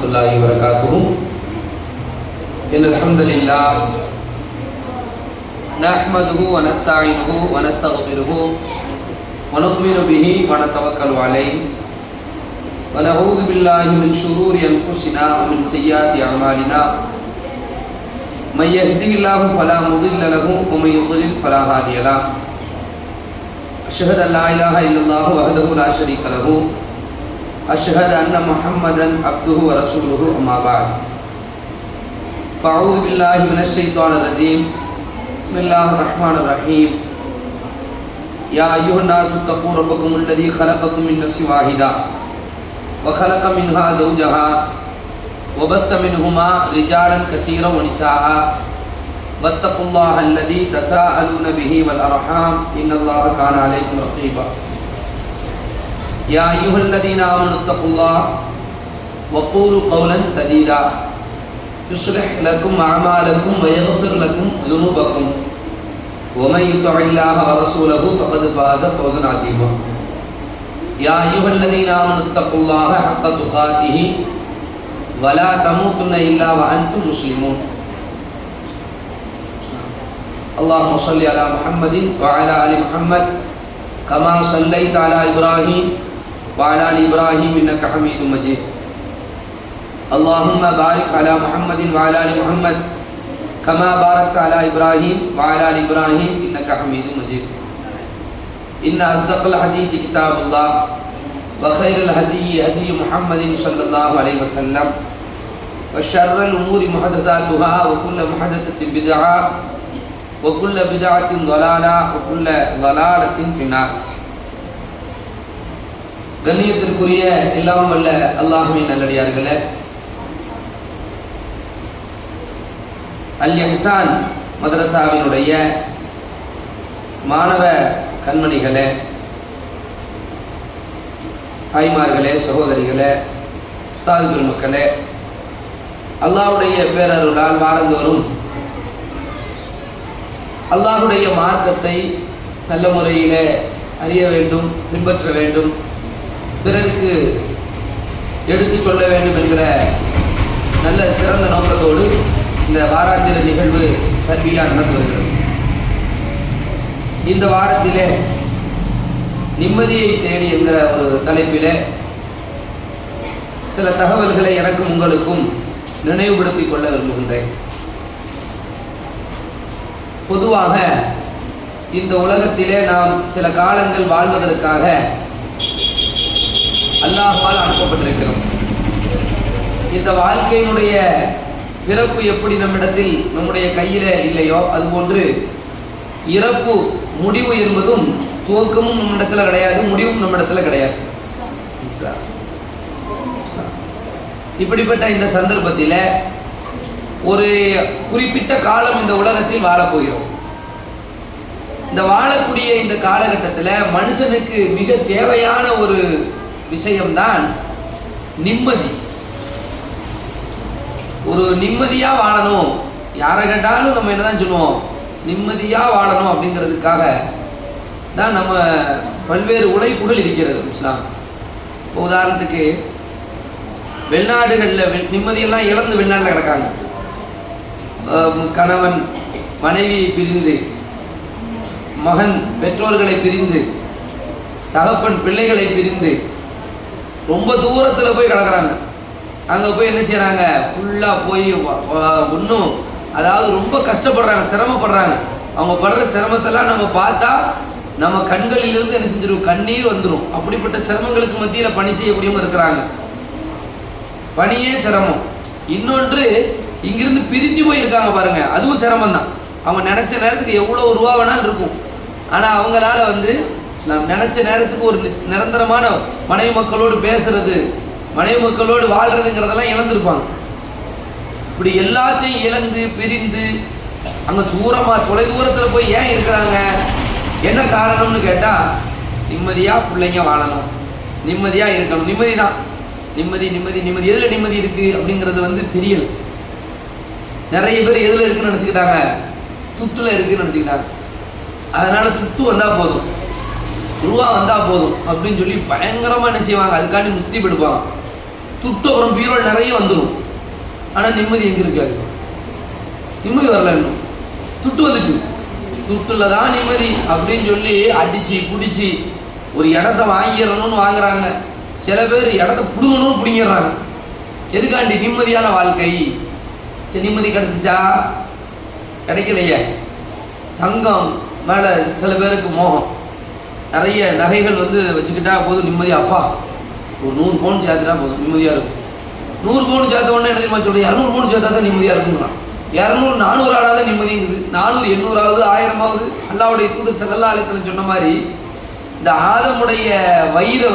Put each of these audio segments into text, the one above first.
الله وبركاته. إن الحمد لله نحمده ونستعينه ونستغفره ونؤمن به ونتوكل عليه ونعوذ بالله من شرور أنفسنا ومن سيئات أعمالنا. من يهده الله فلا مضل له ومن يضلل فلا هادي له. أشهد أن لا إله إلا الله وحده لا شريك له. أشهد أن محمدا عبده ورسوله. أما بعد فأعوذ بالله من الشيطان الرجيم. بسم الله الرحمن الرحيم. يا أيها الناس اتقوا ربكم الذي خلقكم من نفس واحدة وخلق منها زوجها وبث منهما رجالا كثيرا ونساء واتقوا الله الذي تساءلون به والأرحام إن الله كان عليكم رقيبا. يا أيها الذين آمنوا اتقوا الله وقولوا قولا سديدا يصلح لكم أعمالكم ويغفر لكم ذنوبكم ومن يطع الله ورسوله فقد فاز فوزا عظيما. يا أيها الذين آمنوا اتقوا الله حق تقاته ولا تموتن إلا وأنتم مسلمون. اللهم صل على محمد وعلى آل محمد كما صليت على إبراهيم وعلى آل إبراهيم إنك حميد مجيد. اللهم بارك على محمد وعلى آل محمد كما باركت على إبراهيم وعلى آل إبراهيم إنك حميد مجيد. إن أصدق الحديث كتاب الله وخير الهدي هدي محمد صلى الله عليه وسلم وشر الأمور محدثاتها وكل محدثة بدعة وكل بدعة ضلالة وكل ضلالة في النار. கண்ணியத்திற்குரிய எல்லாம் வல்ல அல்லாஹ்வின் நல்லடியார்களே, அல் இஹ்சான் மதரசாவினுடைய மாணவ கண்மணிகளே, தாய்மார்களே, சகோதரிகளே, உஸ்தாதுகள் மக்களே, அல்லாஹ்வுடைய பேரருளால் வாரந்தோறும் அல்லாஹ்வுடைய மார்க்கத்தை நல்ல முறையில் அறிய வேண்டும், பின்பற்ற வேண்டும், பிறருக்கு எடுத்து சொல்ல வேண்டும் என்கிற நல்ல சிறந்த நோக்கத்தோடு இந்த வாராந்திர நிகழ்வு தர்பியா நடந்து வருகிறது. இந்த வாரத்திலே நிம்மதியை தேடி என்கிற ஒரு தலைப்பிலே சில தகவல்களை எனக்கும் உங்களுக்கும் நினைவுபடுத்திக் கொள்ள விரும்புகின்றேன். பொதுவாக இந்த உலகத்திலே நாம் சில காலங்கள் வாழ்வதற்காக அல்லாஹ்வால் அனுப்பப்பட்டிருக்கிறோம். இந்த வாழ்க்கையினுடைய பிறப்பு எப்படி நம்மிடத்தில் நம்முடைய கையில் இல்லையோ அதுபோன்று இறப்பு முடிவு என்பதும் துவக்கமும் நம்மிடத்தில் கிடையாது, முடிவும் நம்மிடத்தில் கிடையாது. இப்படிப்பட்ட இந்த சந்தர்ப்பத்தில் ஒரு குறிப்பிட்ட காலம் இந்த உலகத்தில் வாழப்போகிறோம். இந்த வாழக்கூடிய இந்த காலகட்டத்தில் மனுஷனுக்கு மிக தேவையான ஒரு விஷயம்தான் நிம்மதி. ஒரு நிம்மதியாக வாழணும். யாரை கேட்டாலும் நம்ம என்னதான் சொல்லுவோம், நிம்மதியாக வாழணும் அப்படிங்கிறதுக்காக தான் நம்ம பல்வேறு உழைப்புகள் இருக்கிறது. இஸ்லாம் உதாரணத்துக்கு வெளிநாடுகளில் நிம்மதியெல்லாம் இழந்து வெளிநாட்டில் கிடக்காங்க. கணவன் மனைவியை பிரிந்து, மகன் பெற்றோர்களை பிரிந்து, தகப்பன் பிள்ளைகளை பிரிந்து ரொம்ப தூரத்தில் போய் கிடக்குறாங்க. அங்கே போய் என்ன செய்கிறாங்க, ஃபுல்லாக போய் ஒன்றும் அதாவது ரொம்ப கஷ்டப்படுறாங்க, சிரமப்படுறாங்க. அவங்க படுற சிரமத்தெல்லாம் நம்ம பார்த்தா நம்ம கண்களிலிருந்து என்ன செஞ்சிடும், கண்ணீர் வந்துடும். அப்படிப்பட்ட சிரமங்களுக்கு மத்தியில் பணி செய்யக்கூடியவங்க இருக்கிறாங்க. பணியே சிரமம். இன்னொன்று, இங்கிருந்து பிரிஞ்சு போயிருக்காங்க பாருங்க, அதுவும் சிரமம் தான். அவங்க நினச்ச நேரத்துக்கு எவ்வளோ ரூபா வேணாலும் இருக்கும், ஆனால் அவங்களால நாம் நினச்ச நேரத்துக்கு ஒரு நிரந்தரமான மனைவி மக்களோடு பேசுறது, மனைவி மக்களோடு வாழ்றதுங்கிறதெல்லாம் இழந்திருப்பாங்க. இப்படி எல்லாத்தையும் இழந்து பிரிந்து அங்கே தூரமாக தொலை தூரத்தில் போய் ஏன் இருக்கிறாங்க, என்ன காரணம்னு கேட்டால் நிம்மதியாக பிள்ளைங்க வாழணும், நிம்மதியாக இருக்கணும். நிம்மதி தான், நிம்மதி நிம்மதி நிம்மதி. எதில் நிம்மதி இருக்குது அப்படிங்கிறது தெரியல. நிறைய பேர் எதில் இருக்குன்னு நினச்சிக்கிட்டாங்க, துத்துல இருக்குன்னு நினச்சிக்கிட்டாங்க. அதனால் துட்டு வந்தால் போதும், ரூபா வந்தால் போதும் அப்படின்னு சொல்லி பயங்கரமாக என்ன செய்வாங்க, அதுக்காண்டி முஸ்தீப் எடுப்பாங்க. துட்டு அப்புறம் பீரோல் நிறைய வந்துடும். ஆனால் நிம்மதி எங்கே இருக்காது? நிம்மதி வரல. இன்னும் துட்டு வந்துட்டு துட்டுல தான் நிம்மதி அப்படின்னு சொல்லி அடிச்சு பிடிச்சி ஒரு இடத்த வாங்கிடணும்னு வாங்குறாங்க. சில பேர் இடத்த பிடுங்கணும்னு பிடிங்கிடுறாங்க. எதுக்காண்டி? நிம்மதியான வாழ்க்கை. சரி, நிம்மதி கிடைச்சிச்சா? கிடைக்கலையே. தங்கம் மேலே சில பேருக்கு மோகம். நிறைய நகைகள் வச்சுக்கிட்டா போதும் நிம்மதி. அப்பா ஒரு 100 பவுன் சேர்த்துட்டா போதும் நிம்மதியாக இருக்கும். 100 பவுன் சேர்த்த உடனே என்ன தெரியுமா சொல்கிறேன்? 200 பவுன் சேர்த்தா தான் நிம்மதியாக இருக்குங்கிறான். 200 400 ஆளாக தான் நிம்மதிங்குது. 400 800 ஆகுது, 1000 ஆகுது. அல்லாஹ்வுடைய தூதர் ஸல்லல்லாஹு அலைஹி வஸல்லம் சொன்ன மாதிரி இந்த ஆதமுடைய வயிறை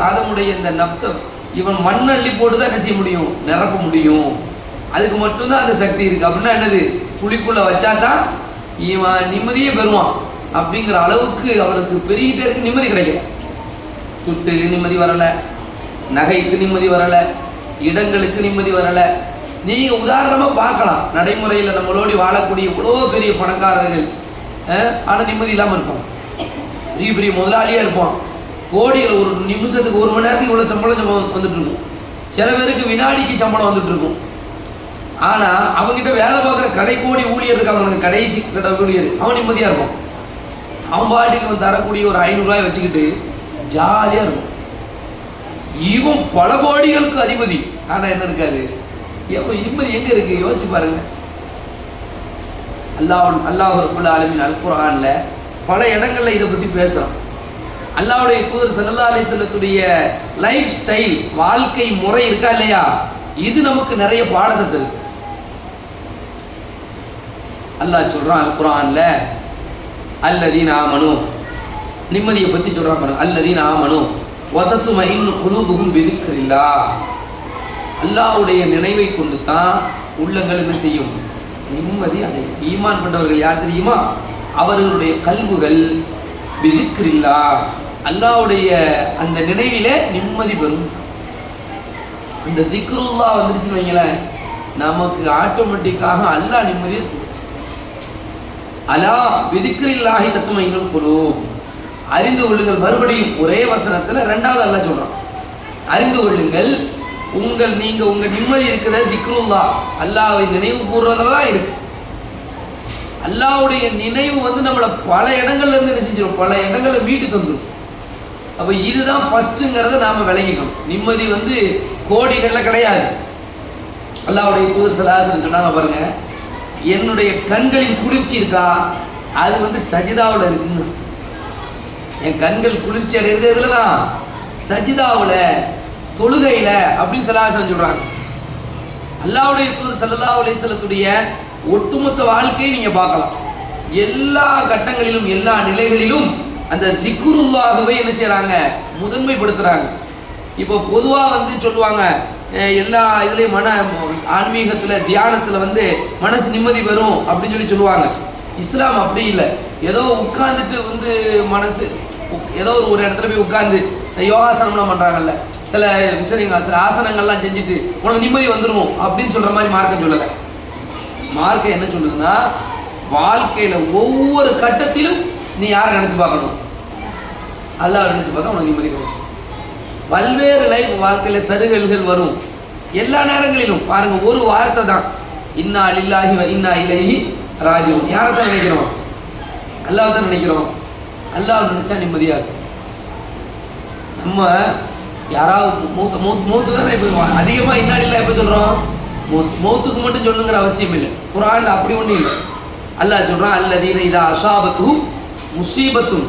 ஆதமுடைய இந்த நப்சம் இவன் மண்ணள்ளி போட்டு தான் என்ன செய்ய முடியும்? நிரப்ப முடியும். அதுக்கு மட்டும்தான் அந்த சக்தி இருக்குது. அப்படின்னா என்னது? புளிக்குள்ளே வச்சா தான் இவன் நிம்மதியே பெறுவான். அப்படிங்கிற அளவுக்கு அவனுக்கு பெரிய பேருக்கு நிம்மதி கிடைக்கல. துட்டுக்கு நிம்மதி வரலை, நகைக்கு நிம்மதி வரலை, இடங்களுக்கு நிம்மதி வரலை. நீங்கள் உதாரணமாக பார்க்கலாம், நடைமுறையில் நம்மளோடு வாழக்கூடிய இவ்வளோ பெரிய பணக்காரர்கள் ஆனால் நிம்மதி இல்லாமல் இருப்பான். பெரிய பெரிய முதலாளியாக இருப்பான். கோடிகள் ஒரு நிமிஷத்துக்கு 1 மணி நேரத்துக்கு இவ்வளோ சம்பளம் வந்துட்டு இருக்கும். சில பேருக்கு வினாடிக்கு சம்பளம் வந்துட்டு இருக்கும். ஆனால் அவங்ககிட்ட வேலை பார்க்குற கடைக்கோடி ஊழியர் இருக்காங்க, அவனுக்கு கடைசி கடை ஊழியர், அவன் நிம்மதியாக இருக்கும். அவன் பாட்டுக்கு அவன் தரக்கூடிய ஒரு 500 ரூபாய் வச்சுக்கிட்டு ஜாலியாக இருக்கும். இவன் பல கோடிகளுக்கு அதிபதி. ஆனால் என்ன இருக்காது? எப்போ நிம்மதி எங்கே இருக்குது? யோசிச்சு பாருங்க. அல்லாஹ் ரப்பல் ஆலமீன் அல் குர்ஆன்ல பல இடங்களில் இதை பற்றி பேசுகிறான். அல்லாஹ்வுடைய தூதர் ஸல்லல்லாஹு அலைஹி வஸல்லத்துடைய லைஃப் ஸ்டைல், வாழ்க்கை முறை இருக்கா இல்லையா, இது நமக்கு நிறைய பாடத்தை தருது. அல்லாஹ் சொல்கிறான் அல் குர்ஆன்ல, அல்லதீன ஆமனு, நிம்மதியை பற்றி சொல்கிறான் பாருங்க. அல்லதீன ஆமனு வதத்துமைன்னு குலூபுகும் பிதிக்ரில்லாஹ், அல்லாஹ்வுடைய நினைவை கொண்டு தான் உள்ளங்கள் என்ன செய்யும்? நிம்மதி அடையும். ஈமான் கொண்டவர்கள் யார் தெரியுமா? அவர்களுடைய கல்புகள் பிதிக்ரில்லாஹ், அல்லாஹ்வுடைய அந்த நினைவிலே நிம்மதி பெறும். இந்த திக்ருல்லாஹ் வந்துருச்சுன்னு வைங்களேன், நமக்கு ஆட்டோமேட்டிக்காக அல்லாஹ் நிம்மதியை அலா பிதிக்ரில்லாஹி தத்மைனுல் குலூப், அறிந்து கொள்ளுங்கள். மறுபடியும் ஒரே வசனத்தில் 2வது அல்லாஹ் சொல்றான், அறிந்து கொள்ளுங்கள், நீங்க உங்க நிம்மதி இருக்கிறது திக்ருல்லாஹ், அல்லாஹ்வை நினைவு கூறுறதுல தான் இருக்கு. அல்லாஹ்வுடைய நினைவு நம்மளை பல இடங்கள்ல இருந்து என்ன செஞ்சிடும்? பல இடங்கள்ல மீட்டு தந்துடும். அப்ப இதுதான் ஃபர்ஸ்ட்ங்கிறத நாம விளங்கிக்கணும். நிம்மதி கோடிகள்ல கிடையாது. அல்லாஹ்வுடைய தூதர் ஸல்லல்லாஹு அலைஹி வஸல்லம் சொன்னாங்க பாருங்க, என்னுடைய கண்களின் குளிர்ச்சி இருக்கா, அது சஜிதாவில் இருக்குன்னு. என் கண்கள் குளிர்ச்சி அடைகிறது எதுலதான்? சஜிதாவில், தொழுகையில் அப்படின்னு ஸல்லல்லாஹு அலைஹி வஸல்லம் சொல்றாங்க. அல்லாஹ்வுடைய தூதர் ஸல்லல்லாஹு அலைஹி வஸல்லத்துடைய ஒட்டுமொத்த வாழ்க்கையை நீங்க பார்க்கலாம். எல்லா கட்டங்களிலும் எல்லா நிலைகளிலும் அந்த திக்ருல்லாஹ்வை என்ன செய்யறாங்க? முதன்மைப்படுத்துறாங்க. இப்போ பொதுவாக சொல்லுவாங்க, எல்லா இதுலேயும் ஆன்மீகத்தில் தியானத்தில் மனசு நிம்மதி வரும் அப்படின்னு சொல்லுவாங்க. இஸ்லாம் அப்படி இல்லை. ஏதோ உட்கார்ந்துட்டு மனசு ஏதோ ஒரு இடத்துல போய் உட்கார்ந்து யோகாசனம்லாம் பண்ணுறாங்கல்ல, சில விஷயங்கள், சில ஆசனங்கள்லாம் செஞ்சுட்டு உனக்கு நிம்மதி வந்துடும் அப்படின்னு சொல்கிற மாதிரி மார்க்கம் சொல்லலை. மார்க்கம் என்ன சொல்லுதுன்னா, வாழ்க்கையில் ஒவ்வொரு கட்டத்திலும் நீ யாரை நினச்சி பார்க்கணும்? அல்லாஹ் நினச்சி பார்த்தா உனக்கு நிம்மதி வரும். பல்வேறு லைஃப் வாழ்க்கையில் சருகல்கள் வரும். எல்லா நேரங்களிலும் பாருங்க, ஒரு வார்த்தை தான், இன்னா லில்லாஹி வ இன்னா இலைஹி ராஜிஊன். யாரை தான் நினைக்கிறோம்? அல்லாஹ் தான் நினைக்கிறோம். அல்லாஹ் நினைச்சா நிம்மதியாக இருக்கும். நம்ம யாராவது மூத்து தானே இப்போ அதிகமாக இன்னா லில்லாஹி எப்போ சொல்கிறோம்? மௌத்துக்கு மட்டும் சொல்லுங்கிற அவசியம் இல்லை. குர்ஆன்ல அப்படி ஒன்றும் இல்லை. அல்லாஹ் சொல்கிறான், அல்லதீன இதா அஸாபத்துஹும் முஸீபத்துன்,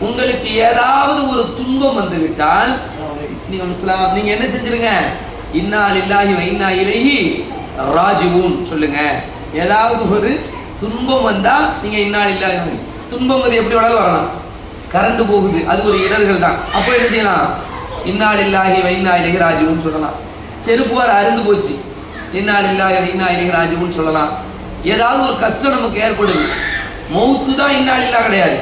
உங்களுக்கு ஏதாவது ஒரு துன்பம் வந்துவிட்டால் நீங்க என்ன செஞ்சிருங்க? இன்னா லில்லாஹி வ இன்னா இலைஹி ராஜிஊன் சொல்லுங்க. ஏதாவது ஒரு துன்பம் வந்தா நீங்க இன்னா லில்லாஹி, துன்பம் எப்படி வேணாலும் வரலாம். கரண்ட் போகுது, அது ஒரு இடர்கள் தான். அப்போ என்ன செய்யலாம்? இன்னா லில்லாஹி வ இன்னா இலைஹி ராஜிஊன் சொல்லலாம். செருப்பு வர அருந்து போச்சு, இன்னா லில்லாஹி வ இன்னா இலைஹி ராஜிஊன் சொல்லலாம். ஏதாவது ஒரு கஷ்டம் நமக்கு ஏற்படுது, மௌத்து தான் இன்னா லில்லாஹ் கிடையாது.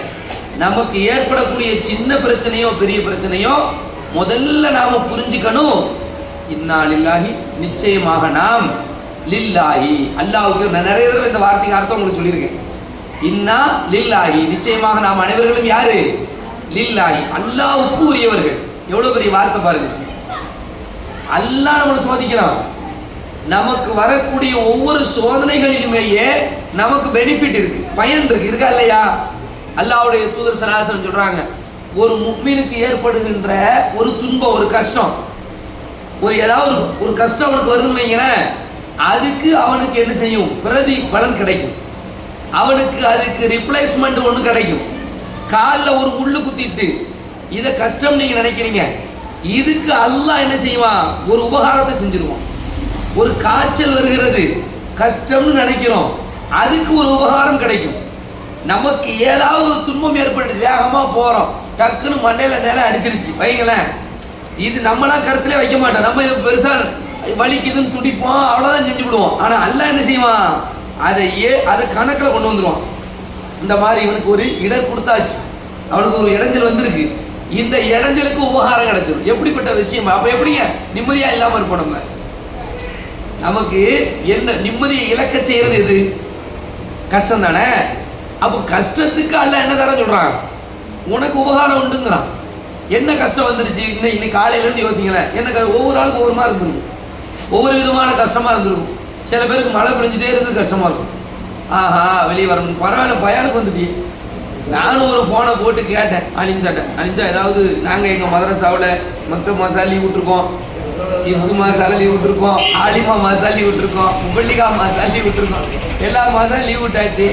நமக்கு ஏற்படக்கூடிய சின்ன பிரச்சனையோ பெரிய பிரச்சனையோ முதல்ல நாம புரிஞ்சுக்கணும், இன்னா லில்லாஹி, நிச்சயமாக நாம் லில்லாஹி, அல்லாஹ்வுக்கு. நான் நிறைய தடவை இந்த வார்த்தைக்கு அர்த்தம் உங்களுக்கு சொல்லியிருக்கேன். இன்னா லில்லாஹி, நிச்சயமாக நாம் அனைவர்களும் யாரு? லில்லாஹி, அல்லாஹ்வுக்கு உரியவர்கள். எவ்வளவு பெரிய வார்த்தை பாருங்க. அல்லாஹ் நம்மளை சோதிக்கிறான். நமக்கு வரக்கூடிய ஒவ்வொரு சோதனைகளிலுமேயே நமக்கு பெனிஃபிட் இருக்கு, பயன் இருக்கு, இருக்கா இல்லையா? அல்லாஹ்வுடைய தூதர் ஸல்லல்லாஹு அலைஹி வஸல்லம் சொல்றாங்க, ஒரு முஃமினுக்கு ஏற்படுகின்ற ஒரு துன்பம், ஒரு கஷ்டம், ஒரு ஏதாவது ஒரு கஷ்டம் அவனுக்கு வருதுன்னு வைங்களேன், அதுக்கு அவனுக்கு என்ன செய்யும்? பிரதி பலன் கிடைக்கும். அவனுக்கு அதுக்கு ரிப்ளேஸ்மெண்ட் ஒன்று கிடைக்கும். காலில் ஒரு முள்ளு குத்திட்டு இதை கஷ்டம் நீங்க நினைக்கிறீங்க, இதுக்கு அல்லாஹ் என்ன செய்வான்? ஒரு உபகாரத்தை செஞ்சிருவான். ஒரு காய்ச்சல் வருகிறது, கஷ்டம்னு நினைக்கிறோம், அதுக்கு ஒரு உபகாரம் கிடைக்கும். நமக்கு ஏதாவது ஒரு துன்பம் ஏற்படுது, வேகமா போறோம், டக்குன்னு மண்டையில நிலை அடிச்சிருச்சு வைங்களேன், இது நம்மளாம் கருத்திலே வைக்க மாட்டோம், நம்ம இது பெருசா வலிக்குதுன்னு துடிப்போம், அவ்வளவுதான் செஞ்சு விடுவோம். ஆனா அல்லாஹ் என்ன செய்வான்? அதை கணக்கில் கொண்டு வந்துருவான். இந்த மாதிரி இவனுக்கு ஒரு இடர் கொடுத்தாச்சு, அவனுக்கு ஒரு இடைஞ்சல் வந்திருக்கு, இந்த இடைஞ்சலுக்கு உபகாரம் கிடைச்சிடும். எப்படிப்பட்ட விஷயம்? அப்ப எப்படிங்க நிம்மதியா இல்லாம இருப்போம்? நம்ம நமக்கு என்ன நிம்மதியை இழக்க செய்யறது எது? கஷ்டம் தானே. அப்போ கஷ்டத்துக்கு அல்லாஹ் என்ன தர சொல்றான்? உனக்கு உபகாரம் உண்டுங்கிறான். என்ன கஷ்டம் வந்துருச்சு இன்னைக்கு காலையில இருந்து யோசிங்களேன், எனக்கு ஒவ்வொரு ஆளுக்கு ஒவ்வொரு மாதிரி இருந்திருக்கும், ஒவ்வொரு விதமான கஷ்டமா இருந்திருக்கும். சில பேருக்கு மழை பெஞ்சிட்டே இருக்கு, கஷ்டமா இருக்கும், ஆஹா வெளியே வரணும், பரவாயில்ல பயானுக்கு வந்துட்டு. நானும் ஒரு ஃபோனை போட்டு கேட்டேன் அலிஞ்சா ஏதாவது, நாங்கள் எங்கள் மதரசாவில் மக்தப் மாசா லீவ் விட்டுருக்கோம், இப்சு மாசா லீவ் விட்டுருக்கோம், ஆலிமா மாசா லீவ் விட்டுருக்கோம், முபல்லிகா மாசா லீவ் விட்டுருக்கோம், எல்லா மாதம் லீவ் விட்டாச்சு,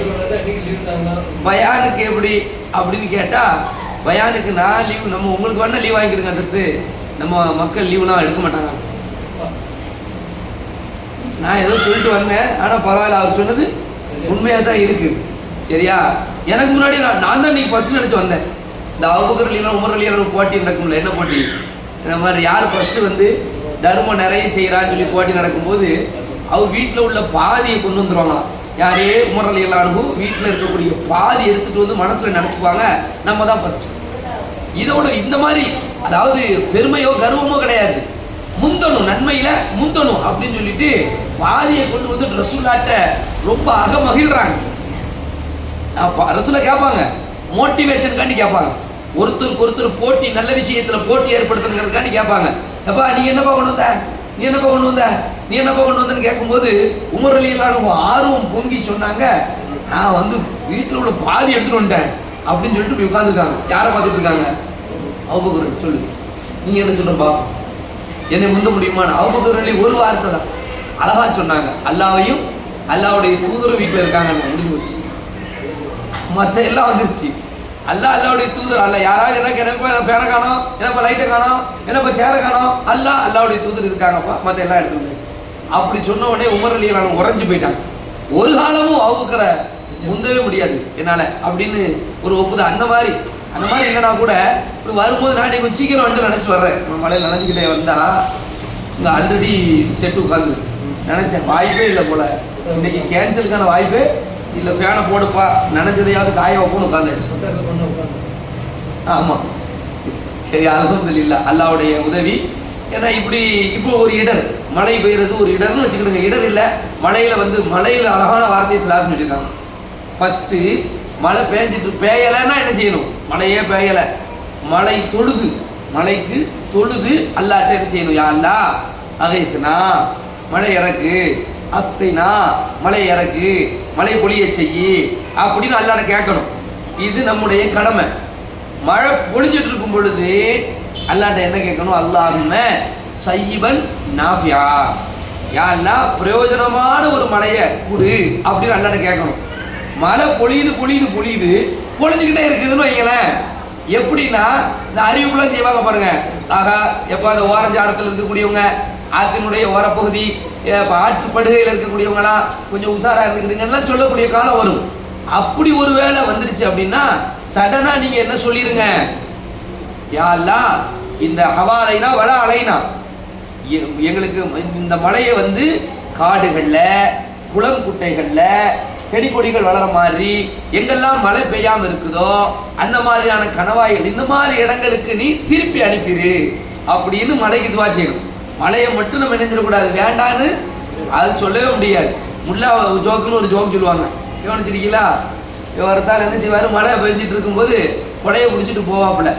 பயானுக்கு எப்படி அப்படின்னு கேட்டால், பயானுக்கு நான் லீவ், நம்ம உங்களுக்கு வேணா லீவ் வாங்கிக்கிடுங்க, அடுத்து நம்ம மக்கள் லீவுலாம் எடுக்க மாட்டாங்க. நான் ஏதோ சொல்லிட்டு வந்தேன், ஆனால் பரவாயில்ல, அவர் சொன்னது உண்மையாக தான் இருக்குது, சரியா? எனக்கு முன்னாடி நான் தான் நீ ஃபர்ஸ்ட் நினச்சி வந்தேன். இந்த அபூபக்கர் ரலியல்லாஹு அன்ஹு, உமர் ரலியல்லாஹு அன்ஹு போட்டி நடக்கும்ல, என்ன போட்டி? இந்த மாதிரி யார் ஃபர்ஸ்ட் வந்து தர்மம் நிறைய செய்கிறான்னு சொல்லி போட்டி நடக்கும்போது அவர் வீட்டில் உள்ள பாதியை கொண்டு வந்துருவாங்களாம். யாரே? உமர் ரலியல்லாஹு அன்ஹு வீட்டில் இருக்கக்கூடிய பாதி எடுத்துகிட்டு வந்து மனசில் நினச்சிப்பாங்க, நம்ம தான் ஃபர்ஸ்ட். இதோட இந்த மாதிரி, அதாவது பெருமையோ கர்வமோ கிடையாது, முந்தணும், நன்மையில முந்தணும் அப்படின்னு சொல்லிட்டு பாதியை கொண்டு வந்து ரசூலாட்ட ரொம்ப அகமகிழ்றாங்க. ரசூலா கேட்பாங்க, மோட்டிவேஷனுக்காண்டி கேட்பாங்க, ஒருத்தருக்கு ஒருத்தர் போட்டி, நல்ல விஷயத்துல போட்டி ஏற்படுத்துறதுக்காண்டி கேட்பாங்க. அப்பா நீ என்னப்பா கொண்டு வந்த, நீ என்னப்பா கொண்டு வந்த, நீ என்னப்பா கொண்டு வந்தன்னு கேட்கும்போது உமர் ரலியல்லாஹு அன்ஹு ஆர்வம் பொங்கி சொன்னாங்க, நான் வந்து வீட்டில் உள்ள பாதி எடுத்துட்டு வந்துட்டேன் அப்படின்னு சொல்லிட்டு இப்படி உட்காந்துருக்காங்க. யாரை பார்த்துட்டு இருக்காங்க? அபூபக்கர். சொல்லு நீங்க என்ன சொல்றப்பா, என்னை முந்த முடியுமான்னு. அபூபக்கர் ரலி ஒரு வார்த்தை தான் அழகா சொன்னாங்க, அல்லாஹ்வையும் அல்லாஹ்வுடைய தூதரும் வீட்டில் இருக்காங்க, முடிஞ்சு போச்சு, மற்ற எல்லாம் வந்துருச்சு. அல்லாஹ்வுடைய தூதர் அல்ல, யாராவது எனக்கு என்னப்பா பேரை காணோம், என்னப்பா லைட்டை காணோம், என்னப்பா சேரை காணோம், அல்லாஹ்வுடைய தூதர் இருக்காங்கப்பா, மற்ற எல்லாம் எடுத்து. அப்படி சொன்ன உடனே உமர் ரலியல்லாஹு அன்ஹு உறைஞ்சு போயிட்டாங்க. ஒரு காலமும் அபூபக்கரை முந்தவே முடியாது என்னால அப்படின்னு ஒரு ஒப்புதல். அந்த மாதிரி இல்லைனா கூட இப்படி வரும்போது நான் கொஞ்சம் சீக்கிரம் வந்து நினைச்சு வர்றேன், மழையில் நினைச்சுக்கிட்டே வந்தா இங்கே ஆல்ரெடி செட்டு உட்காந்து நினைச்சேன், வாய்ப்பே இல்லை போல, இன்னைக்கு கேன்சலுக்கான வாய்ப்பே இல்லை, ஃபேனை போடுப்பா, நினைச்சதையாவது காய வைப்போன்னு உட்காந்துச்சு. ஆமாம், சரி, அல்ஹம்துலில்லாஹ் அல்லாஹ்வுடைய உதவி. ஏன்னா இப்போ ஒரு இடர், மழை பெய்யறது ஒரு இடர்னு வச்சுக்கிடுங்க. இடர் இல்லை, மழையில் வந்து மழையில் அழகான வார்த்தையை சிலான்னு வச்சுருக்காங்க. ஃபஸ்ட்டு மழை பெய்யலைன்னா என்ன செய்யணும்? மழையே பெய்யலை, மழை தொழுது, மழைக்கு தொழுது அல்லாட்ட என்ன செய்யணும்? யா அல்லாஹ் அகைத்னா, மழை இறக்கு, அஸ்தைனா, மழை இறக்கு, மழை பொழிய செய்யி அப்படின்னு அல்லாட்ட கேட்கணும். இது நம்முடைய கடமை. மழை பொழிஞ்சிட்டு இருக்கும் பொழுது அல்லாட்ட என்ன கேட்கணும்? அல்லாஹும்ம சய்யிபன் நாஃபியா, யா அல்லாஹ் பிரயோஜனமான ஒரு மழையை கொடு அப்படின்னு அல்லாட்ட கேட்கணும். மழை பொழியுது பொழிஞ்சுக்கிட்டே இருக்குதுன்னு வைங்களேன். எப்படின்னா இந்த அறிவுக்குலாம் செய்வாங்க பாருங்க, ஆகா எப்போ அந்த ஓரஞ்சாரத்தில் இருக்கக்கூடியவங்க, ஆற்றினுடைய ஓரப்பகுதி, ஆற்று படுகையில் இருக்கக்கூடியவங்களாம் கொஞ்சம் உஷாராக இருக்குதுங்கலாம் சொல்லக்கூடிய காலம் வரும். அப்படி ஒரு வேளை வந்துருச்சு அப்படின்னா சடனா நீங்க என்ன சொல்லிருங்க? யா அல்லாஹ் இந்த ஹவாலைனா வள அலைனா, எங்களுக்கு இந்த மழையை வந்து காடுகள்ல, குளம் குட்டைகள்ல செடி கொடிகள் வளர மாதிரி எங்கெல்லாம் மழை பெய்யாம இருக்குதோ அந்த மாதிரியான கணவாய்கள், இந்த மாதிரி இடங்களுக்கு நீ திருப்பி அனுப்பிடு அப்படின்னு மழைக்கு துவா செய்யணும். மழையை மட்டும் நம்ம நினைஞ்சிடக்கூடாது, வேண்டான்னு அது சொல்லவே முடியாது. முல்லா ஜோக்குன்னு ஒரு ஜோக் சொல்லுவாங்க, கவனிச்சிருக்கீங்களா? இவர்த்தால் என்ன செய்வார்? மழை பெஞ்சிட்டு இருக்கும்போது கொடையை பிடிச்சிட்டு போவாப்புல.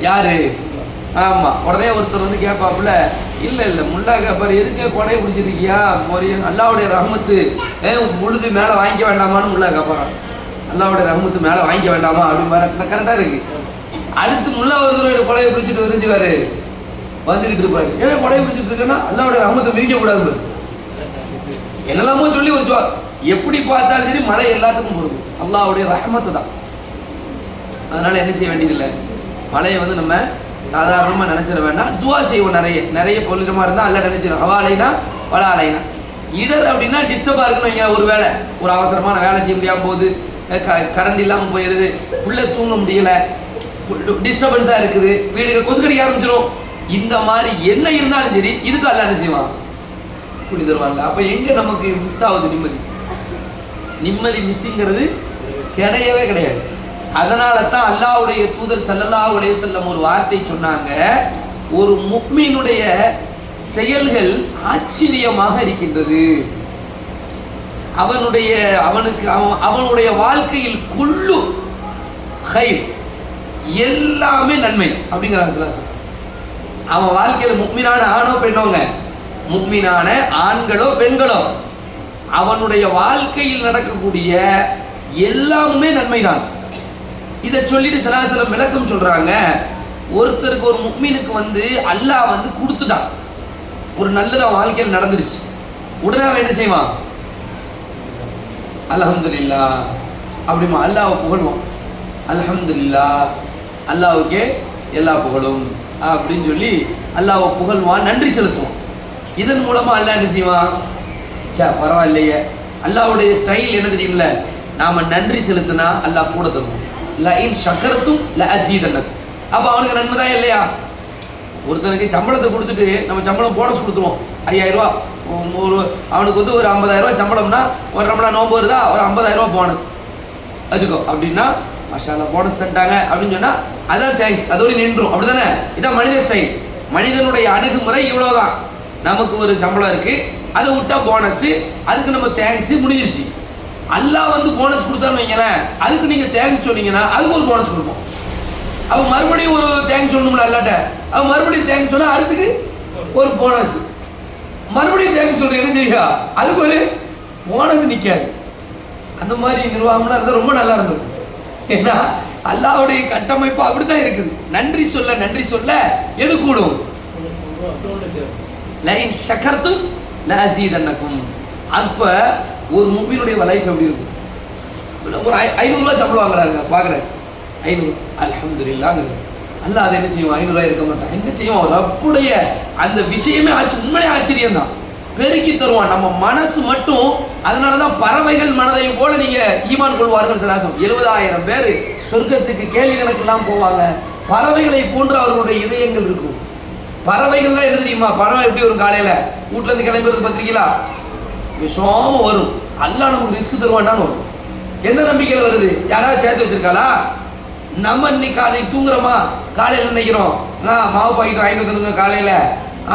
யாரு? ஆமாம். உடனே ஒருத்தர் வந்து கேட்பாப்புல, இல்லை முல்லா கேட்பார், எதுக்கு கொடையை பிடிச்சிருக்கியா அல்லாவுடைய ரஹ்மத்து முழுது மேலே வாங்கிக்க வேண்டாமான்னு முல்லா கேட்பாங்க. அல்லாவுடைய ரஹ்மத்து மேலே வாங்கிக்க வேண்டாமா அப்படின்னு கரெக்டாக இருக்கு. அடுத்து முல்லா ஒரு தடவை கொடையை பிடிச்சிட்டு விரிச்சுவாரு வந்துக்கிட்டு இருப்பாரு. ஏன்னா கொடையை பிடிச்சிட்டு இருக்கேன்னா அல்லாவுடைய ரஹ்மத்தை மிதிக்க கூடாது என்னெல்லாமோ சொல்லி ஒரு எப்படி பார்த்தாலும் சரி மழை எல்லாத்துக்கும் போகுது அல்லாவுடைய ரஹ்மத்து தான். அதனால என்ன செய்ய வேண்டியதில்லை, மழையை வந்து நம்ம சாதாரணமாக நினைச்சிட வேண்டாம். துவா செய்வோம். நிறைய பொருளமாக இருந்தால் அல்ல நினைச்சிடும். ஹவாலைனா வளாலைனா இடர் அப்படின்னா டிஸ்டர்பாக இருக்கணும். ஒரு வேலை ஒரு அவசரமான வேலை செய்ய முடியாமல் போகுது, கரண்ட் இல்லாமல் போயிடுது, உள்ளே தூங்க முடியல, டிஸ்டர்பன்ஸாக இருக்குது, வீடுகள் கொசு கடிக்க ஆரம்பிச்சிடும். இந்த மாதிரி என்ன இருந்தாலும் சரி இதுக்கு அல்ல என்ன செய்வான் கூலி தருவாங்க. அப்போ எங்கே நமக்கு மிஸ் ஆகுது நிம்மதி மிஸ்ஸுங்கிறது கிடையவே கிடையாது. அதனால தான் அல்லாஹ்வுடைய தூதர் ஸல்லல்லாஹு அலைஹி வஸல்லம் ஒரு வார்த்தை சொன்னாங்க, ஒரு முஃமினுடைய செயல்கள் ஆச்சரியமாக இருக்கின்றது, அவனுடைய வாழ்க்கையில் குல்லு கைர் எல்லாமே நன்மை அப்படிங்கிறாங்க. அவன் வாழ்க்கையில் முஃமினான ஆணோ பெண்ணோங்க, முஃமினான ஆண்களோ பெண்களோ, அவனுடைய வாழ்க்கையில் நடக்கக்கூடிய எல்லாமே நன்மைதான். இதை சொல்லிட்டு ஸல்லல்லாஹு விளக்கம் சொல்றாங்க. ஒருத்தருக்கு ஒரு முஃமினுக்கு வந்து அல்லாஹ் வந்து கொடுத்துட்டான், ஒரு நல்லது வாழ்க்கையில் நடந்துருச்சு, உடனே அவன் என்ன செய்வான், அல்ஹம்துலில்லாஹ் அப்படிமா அல்லாஹ்வை புகழ்வான். அல்ஹம்துலில்லாஹ் அல்லாஹ்வுக்கே எல்லா புகழும் அப்படின்னு சொல்லி அல்லாஹ்வை புகழ்வான், நன்றி செலுத்துவான். இதன் மூலமா அல்லாஹ் என்ன செய்வான், பரவாயில்லையே. அல்லாஹ்வுடைய ஸ்டைல் என்ன தெரியுமில்ல, நாம நன்றி செலுத்தினா அல்லாஹ் கூட தருவோம். லஇன் ஷக்கர்தும் லஅஸீதன்னக்கும். அப்போ அவனுக்கு நன்மை தான் இல்லையா? ஒருத்தனுக்கு சம்பளத்தை கொடுத்துட்டு நம்ம சம்பளம் போனஸ் கொடுத்துருவோம் 5000 ரூபா, ஒரு அவனுக்கு வந்து ஒரு 50000 ரூபா சம்பளம்னா, ஒரு ரமலான் நோன்பு வருதா, ஒரு 50000 ரூபா போனஸ் வச்சுக்கோ அப்படின்னா, மாஷாஅல்லாஹ் போனஸ் தட்டாங்க அப்படின்னு சொன்னா அதான் தேங்க்ஸ், அதோடு நின்றும். அப்படிதானே? இதான் மனித ஸ்டைல். மனிதனுடைய அணுகுமுறை இவ்வளவுதான். நமக்கு ஒரு சம்பளம் இருக்கு, அதை விட்டா போனஸ், அதுக்கு நம்ம தேங்க்ஸ், முடிஞ்சிருச்சு. அல்லாஹ் வந்து போனஸ் கொடுத்தான்னு வைங்களேன், அதுக்கு நீங்க தேங்க்ஸ் சொன்னீங்கன்னா அதுக்கு ஒரு போனஸ் கொடுப்போம். அவ மறுபடியும் ஒரு தேங்க்ஸ் சொல்லணும்ல அல்லாட்ட, அவ மறுபடியும் தேங்க்ஸ் சொன்னா அடுத்துக்கு ஒரு போனஸ், மறுபடியும் தேங்க்ஸ் சொல்ற என்ன செய்யா, அதுக்கு ஒரு போனஸ் நிற்காது. அந்த மாதிரி நிர்வாகம்லாம் இருந்தால் ரொம்ப நல்லா இருந்தது. ஏன்னா அல்லாஹ்வுடைய கட்டமைப்பு அப்படித்தான் இருக்குது. நன்றி சொல்ல எது கூடும், லஇன் ஷக்கர்தும் லஅஸீதன்னக்கும். அப்ப ஒரு முஃமினுடைய லைஃப் எப்படி இருக்கும், ஒரு 500 ரூபா சம்பளம் வாங்குறாங்க, பார்க்குறேன் 500, அல்ஹம்துலில்லாஹ். அல்லாஹ் அதை என்ன செய்வோம், 500 ரூபாய் இருக்க மாட்டான், என்ன செய்வோம், ரப்புடைய அந்த விஷயமே உண்மையே ஆச்சரியம் தான், பெருக்கி தருவான். நம்ம மனசு மட்டும், அதனால தான் பறவைகள் மனதை போல நீங்க ஈமான் கொள்வார்கள். 70,000 பேர் சொர்க்கத்துக்கு கேள்வி கணக்கெல்லாம் போவாங்க. பறவைகளை போன்று அவர்களுடைய இதயங்கள் இருக்கும். பறவைகள்லாம் எது தெரியுமா, பறவை எப்படி ஒரு காலையில வீட்டுல இருந்து கிளம்புறது பத்திரிக்கலாம் விஷம் வரும், அல்லாஹ் நமக்கு ரிஸ்க் தருவான்டான்னு வரும். எந்த நம்பிக்கையில் வருது, யாராவது சேர்த்து வச்சிருக்காளா? நம்ம இன்னைக்கு காலையில் தூங்குறோமா, காலையில் நினைக்கிறோம் மாவு பாக்கிட்டு வாங்கிட்டு வந்துருங்க காலையில,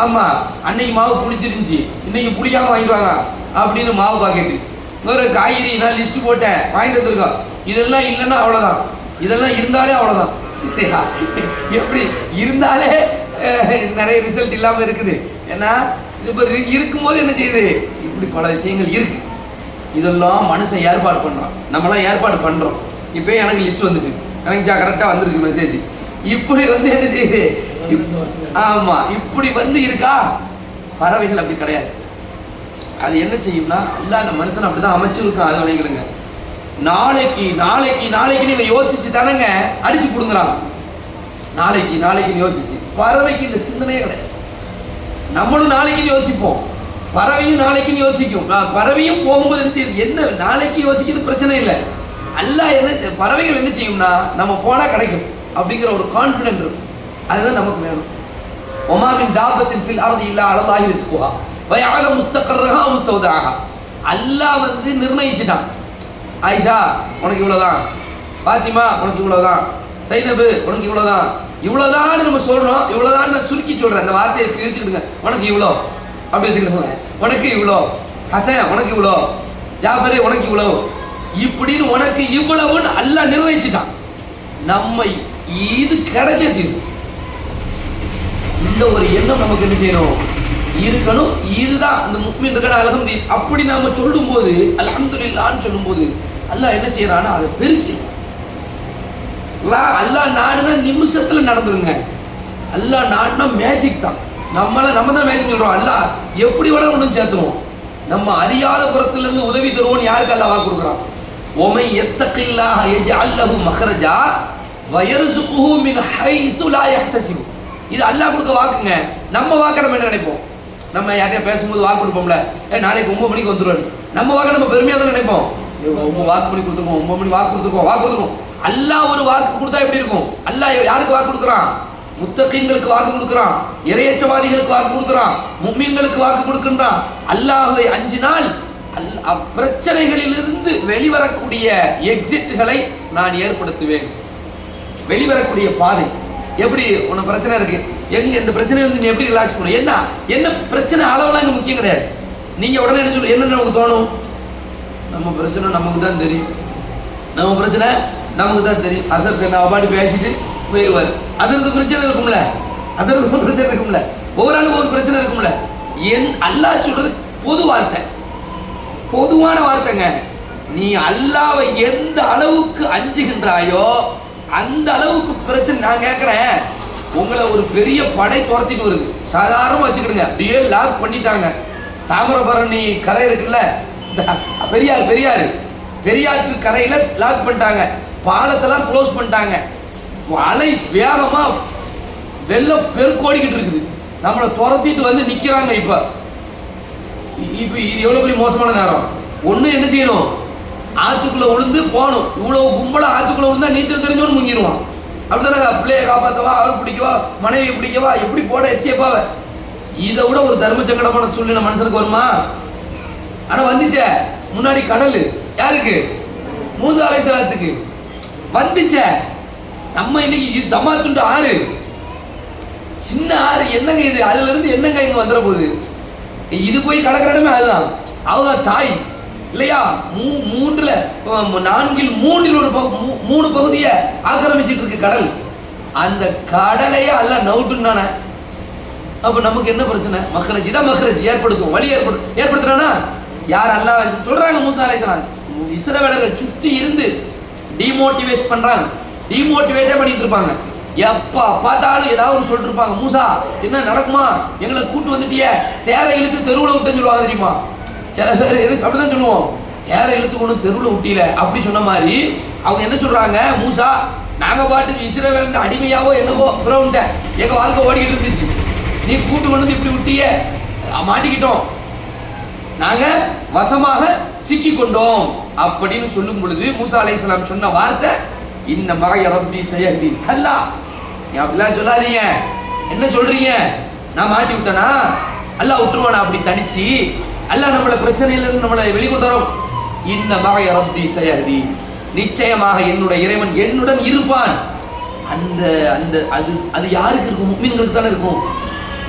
ஆமா அன்னைக்கு மாவு புளிச்சிருந்துச்சு, இன்னைக்கு புளிக்காம வாங்கிடுவாங்க அப்படின்னு மாவு பாக்கெட்டு, இன்னொரு காய்கறி நான் லிஸ்ட் போட்டேன் வாங்கிட்டு வந்துருக்கோம், இதெல்லாம் இல்லைன்னா அவ்வளோதான், இதெல்லாம் இருந்தாலே அவ்வளோதான். எப்படி இருந்தாலே நிறைய ரிசல்ட் இல்லாமல் இருக்குது. ஏன்னா இப்போ இருக்கும்போது என்ன செய்யுது, இப்படி பல விஷயங்கள் இருக்கு. இதெல்லாம் மனுஷன் ஏற்பாடு பண்ணுறான், நம்மளாம் ஏற்பாடு பண்ணுறோம். இப்போ எனக்கு லிஸ்ட் வந்துட்டு, எனக்கு கரெக்டாக வந்திருக்கு மெசேஜ். இப்படி வந்து என்ன செய்யுது, ஆமாம் இப்படி வந்து இருக்கா. பறவைகள் அப்படி கிடையாது. அது என்ன செய்யும்னா, அல்லாஹ் அந்த மனுஷன் அப்படி தான் அமைச்சிருக்கான். அதை வணங்கிடுங்க. நாளைக்கு நாளைக்கு நாளைக்கு நீங்கள் யோசிச்சு தானேங்க அடிச்சு கொடுங்குறாங்க. நாளைக்கு நாளைக்குன்னு யோசிச்சு. பறவைக்கு இந்த சிந்தனையே கிடையாது. நம்மளும் நாளைக்குன்னு யோசிப்போம், பறவையும் நாளைக்குன்னு யோசிக்கும். பறவையும் போகும்போது என்ன நாளைக்கு யோசிக்கிறது பிரச்சனை இல்லை. அல்லாஹ் என்ன, பறவைகள் என்ன செய்யும்னா நம்ம போனால் கிடைக்கும் அப்படிங்கிற ஒரு கான்ஃபிடென்ட் இருக்கும். அதுதான் நமக்கு வேணும். ஒமா மின் தாபத்தின் ஃபில் அர்தி இல்லா அலல்லாஹி ரிஸ்குஹா வ யஅலமு முஸ்தகர்ரஹா வ முஸ்தௌதஅஹா. அல்லாஹ் வந்து நிர்ணயிச்சிட்டான். ஆயிஷா உனக்கு இவ்வளோதான், பாத்திமா உனக்கு இவ்வளோதான், சைனபு உனக்கு இவ்வளோதான், இவ்வளோதான் நம்ம சொல்கிறோம். இவ்வளோதான் நான் சுருக்கி சொல்கிறேன், அந்த வார்த்தையை பிரிச்சுக்கிடுங்க. உனக்கு இவ்வளோ அப்படி வச்சுக்கிடுங்க. உனக்கு இவ்வளோ, ஹசன் உனக்கு இவ்வளோ, ஜாஃபரே உனக்கு இவ்வளோ, இப்படின்னு உனக்கு இவ்வளவுன்னு அல்லாஹ் நிர்ணயிச்சுட்டான். நம்ம இது கிடைச்சது இந்த ஒரு எண்ணம் நமக்கு என்ன செய்யணும் இருக்கணும். இதுதான் இந்த முக்மீன் இருக்கிற அல்ஹம்துலில்லாஹ். அப்படி நாம சொல்லும்போது அல்ஹம்துலில்லாஹ்னு சொல்லும்போது அல்லாஹ் என்ன செய்யறான்னா அதை பெருக்கி அல்லாஹ் நாடுனா நிமிஷத்துல நடந்துருங்க. அல்லாஹ் நாடுனா மேஜிக் தான். நம்ம தான் மேஜிக் சொல்றோம். அல்லாஹ் எப்படி வேணா ஒன்றும் சேர்த்துருவோம். நம்ம அறியாத புறத்துல இருந்து உதவி தருவோம். யாருக்கு அல்லாஹ் வாக்கு கொடுக்குறான்? ஒமை யத்தகில்லாஹ யஜ்அல் லஹு மக்ரஜா வயர்ஸுகுஹு மின் ஹைது லா யஹ்தஸிபு. இது அல்லாஹ் கொடுக்க வாக்குங்க. நம்ம வாக்க நம்ம என்ன நினைப்போம்? நம்ம யாரையா பேசும்போது வாக்கு கொடுப்போம்ல, நாளைக்கு 9 மணிக்கு வந்துடுவாரு. நம்ம வாக்க நம்ம பெருமையாக தான் நினைப்போம். 9 வாக்கு பண்ணி கொடுத்துருக்கோம், 9 மணி வாக்கு கொடுத்துருக்கோம். அல்லாஹ் ஒரு வாக்கு கொடுத்தா எப்படி இருக்கும்? அல்லாஹ் யாருக்கு வாக்கு கொடுக்குறான்? முத்தகீன்களுக்கு வாக்கு கொடுக்குறான், இறையச்சவாதிகளுக்கு வாக்கு கொடுக்குறான், முஃமின்களுக்கு வாக்கு கொடுக்கின்றான். அல்லாஹ்வை அஞ்சினால் பிரச்சனைகளிலிருந்து வெளிவரக்கூடிய எக்ஸிட்களை நான் ஏற்படுத்துவேன். வெளிவரக்கூடிய பாதை எப்படி? உனக்கு பிரச்சனை இருக்கு, எங்க இந்த பிரச்சனையிலிருந்து நீ எப்படி ரிலாக்ஸ் பண்ணணும்? என்ன பிரச்சனை அளவுலாம் இங்கே முக்கியம் கிடையாது. நீங்க உடனே என்ன சொல்ல, என்ன நமக்கு தோணும்? நம்ம பிரச்சனை நமக்கு தான் தெரியும், நம்ம பிரச்சனை நமக்கு தான் தெரியும். அசருக்கு நான் பாட்டு பேசிட்டு போயிடுவார். அசருக்கு பிரச்சனை இருக்கும்ல, அசருக்கு பிரச்சனை இருக்கும்ல, ஒவ்வொரு ஆளுக்கு ஒரு பிரச்சனை இருக்கும்ல. அல்லாஹ் சொல்றது பொது வார்த்தை, பொதுவான வார்த்தைங்க. நீ அல்லாஹ்வை எந்த அளவுக்கு அஞ்சுகின்றாயோ அந்த அளவுக்கு பிரச்சனை. நான் கேட்கிறேன், உங்களை ஒரு பெரிய படை துரத்திட்டு வருது, சாதாரணமாக வச்சுக்கிடுங்க, அப்படியே லாக் பண்ணிட்டாங்க. தாமிரபரணி கரை இருக்குல்ல, பெரியாற்று கரையில லாக் பண்ணிட்டாங்க, பாலத்தெல்லாம் க்ளோஸ் பண்ணிட்டாங்க, அலை வேகமா வெள்ளம் பெருக்கோடிக்கிட்டு இருக்குது, நம்மளை துரத்திட்டு வந்து நிக்கிறாங்க. இப்ப இது எவ்வளவு பெரிய மோசமான நேரம். ஒண்ணு என்ன செய்யணும்? ஆற்றுக்குள்ள விழுந்து போகணும். இவ்வளவு கும்பல ஆற்றுக்குள்ள விழுந்தா நீச்சல் தெரிஞ்சவனு முங்கிடுவான். அப்படித்தானே? பிள்ளையை காப்பாற்றவா, அவள் பிடிக்கவா, மனைவியை பிடிக்கவா, எப்படி போட எஸ்கேப்பாவ. இதை விட ஒரு தர்ம சங்கடமான சூழ்நிலை மனுஷனுக்கு வருமா? ஆனா வந்துச்ச முன்னாடி கடல் யாருக்கு? மூசா அலைஹிஸ்ஸலாத்துக்கு வந்துச்ச. நம்ம இன்னைக்கு தமாத்துண்டு ஆறு, சின்ன ஆறு, என்னங்க இது? அதுல இருந்து என்னங்க இங்க வந்துட போகுது? இது போய் கடற்கரை இடமே அதுதான். அவங்க தாய் இல்லையா? 4/3 3 பகுதியை ஆக்கிரமிச்சிட்டு இருக்கு கடல். அந்த கடலையே எல்லாம் நவுட்டுனானே. அப்ப நமக்கு என்ன பிரச்சனை? மக்ரஜ் தான், மக்ரஜ் ஏற்படுத்தும், வழி ஏற்படுத்துறானா யார்? அல்லாஹ் சொல்றாங்க. மூசா அலைஹிஸ்ஸலாம் இஸ்ரவேலர்கள் சுத்தி இருந்து டிமோட்டிவேட் பண்றாங்க, டிமோட்டிவேட்டே பண்ணிட்டு இருப்பாங்க. எப்பா பார்த்தாலும் ஏதாவது ஒன்று சொல்லிட்டு இருப்பாங்க. மூசா என்ன நடக்குமா, எங்களை கூட்டு வந்துட்டிய, தேரை இழுத்து தெருவில் விட்டுன்னு சொல்லுவாங்க தெரியுமா? சில பேர் எதுக்கு அப்படிதான் சொல்லுவோம், தேரை இழுத்து கொண்டு தெருவில் விட்டியில அப்படி சொன்ன மாதிரி. அவங்க என்ன சொல்றாங்க? மூசா நாங்க பாட்டுக்கு இஸ்ரவேல் அடிமையாவோ என்னவோ பிரவுண்ட எங்க வாழ்க்கை ஓடிக்கிட்டு இருந்துச்சு, நீ கூட்டு கொண்டு இப்படி விட்டிய, மாட்டிக்கிட்டோம், நாங்க வசமாக சிக்கி கொண்டோம் அப்படின்னு சொல்லும் பொழுது மூசா அலைஹிஸ்ஸலாம் சொன்ன வார்த்தை, இன்ன மகய ரப்பி சயஹ்தி. கல்லா, அப்படிலாம் சொல்லாதீங்க. என்ன சொல்றீங்க? நான் மாட்டி விட்டனா? அல்லாஹ் விட்டுருவானா அப்படி தனிச்சு? அல்லாஹ் நம்மளை பிரச்சனையிலிருந்து நம்மளை வெளிக்கொண்டு வரும். இன்ன மகய ரப்பி சயஹ்தி, நிச்சயமாக என்னுடைய இறைவன் என்னுடன் இருப்பான். அந்த அந்த அது அது யாருக்கு இருக்கும்? முஃமின்களுக்கு தானே இருக்கும்,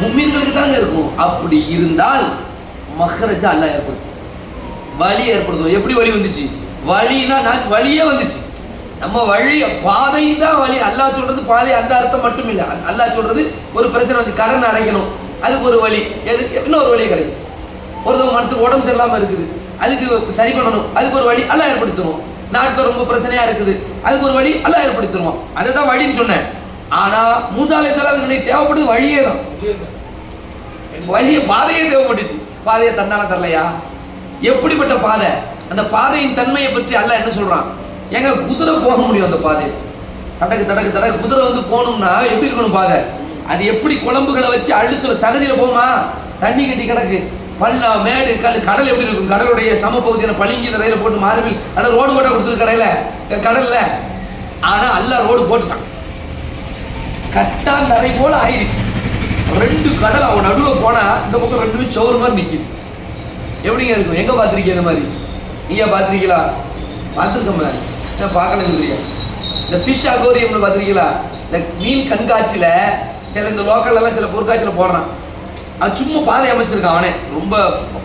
முஃமின்களுக்கு தானே இருக்கும். அப்படி இருந்தால் மஹ்ரஜா அல்லாஹ் ஏற்படுத்தும், வழி ஏற்படுத்தும். எப்படி வழி வந்துச்சு? வழினா நான் வழியே வந்துச்சு. நம்ம வழி பாதை தான் வழி. அல்லாஹ் சொல்றது பாதை அந்த அர்த்தம் மட்டும் இல்லை. அல்லாஹ் சொல்றது ஒரு பிரச்சனை வந்து கடன் அடைக்கணும், அதுக்கு ஒரு வழி, இன்னொரு வழி கிடைக்கும். ஒருத்தவங்க மனசுக்கு உடம்பு சரியில்லாம இருக்குது, அதுக்கு சரி பண்ணணும், அதுக்கு ஒரு வழி அல்லாஹ் ஏற்படுத்தணும். நாட்டில் ரொம்ப பிரச்சனையா இருக்குது, அதுக்கு ஒரு வழி அல்லாஹ் ஏற்படுத்திடுவான். அதுதான் வழின்னு சொன்னேன். ஆனா மூசா அலைஹிஸ்ஸலாம் தேவைப்படுது வழியே தான், வழியை பாதையே தேவைப்பட்டுச்சு. பாதையை தந்தான தரலையா? எப்படிப்பட்ட பாதை? அந்த பாதையின் தன்மையை பற்றி அல்லாஹ் என்ன சொல்றான்? எங்க குதிரை போக முடியும் அந்த பாதை, தடக்கு தடக்கு தடக்கு குதிரை வந்து போகணும்னா எப்படி இருக்கணும் பாதை? அது எப்படி குழம்புகளை வச்சு அழுத்துல சகதியில போமா? தண்ணி கட்டி கிடக்கு, பள்ளம் மேடு கடல் எப்படி இருக்கும்? கடலுடைய சமபகுதியான பளிங்கு ரயில போட்டு மாறுவில் அதாவது ரோடு போட்டா கொடுத்தது கடல்ல. ஆனா அல்லாஹ் ரோடு போட்டுட்டான், கட்டா நரை போல ஆயிடுச்சு. 2 கடல் அவன் நடுவில் போனா இந்த பக்கம் 2 சோறு மாதிரி நிக்குது. எப்படிங்க இருக்கும்? எங்க பார்த்திருக்கீங்க இந்த மாதிரி? நீங்க பார்த்திருக்கீங்களா? பார்த்துருக்கோமே, பார்க்கணும் சொல்றீங்க. இந்த ஃபிஷ் அக்வேரியம்ல பார்த்திருக்கீங்களா? இந்த மீன் கண்காட்சியில சில இந்த லோக்கல்ல எல்லாம் சில பொருட்காட்சியில போடுறான். அது சும்மா பாதை அமைச்சிருக்கான் அவனே, ரொம்ப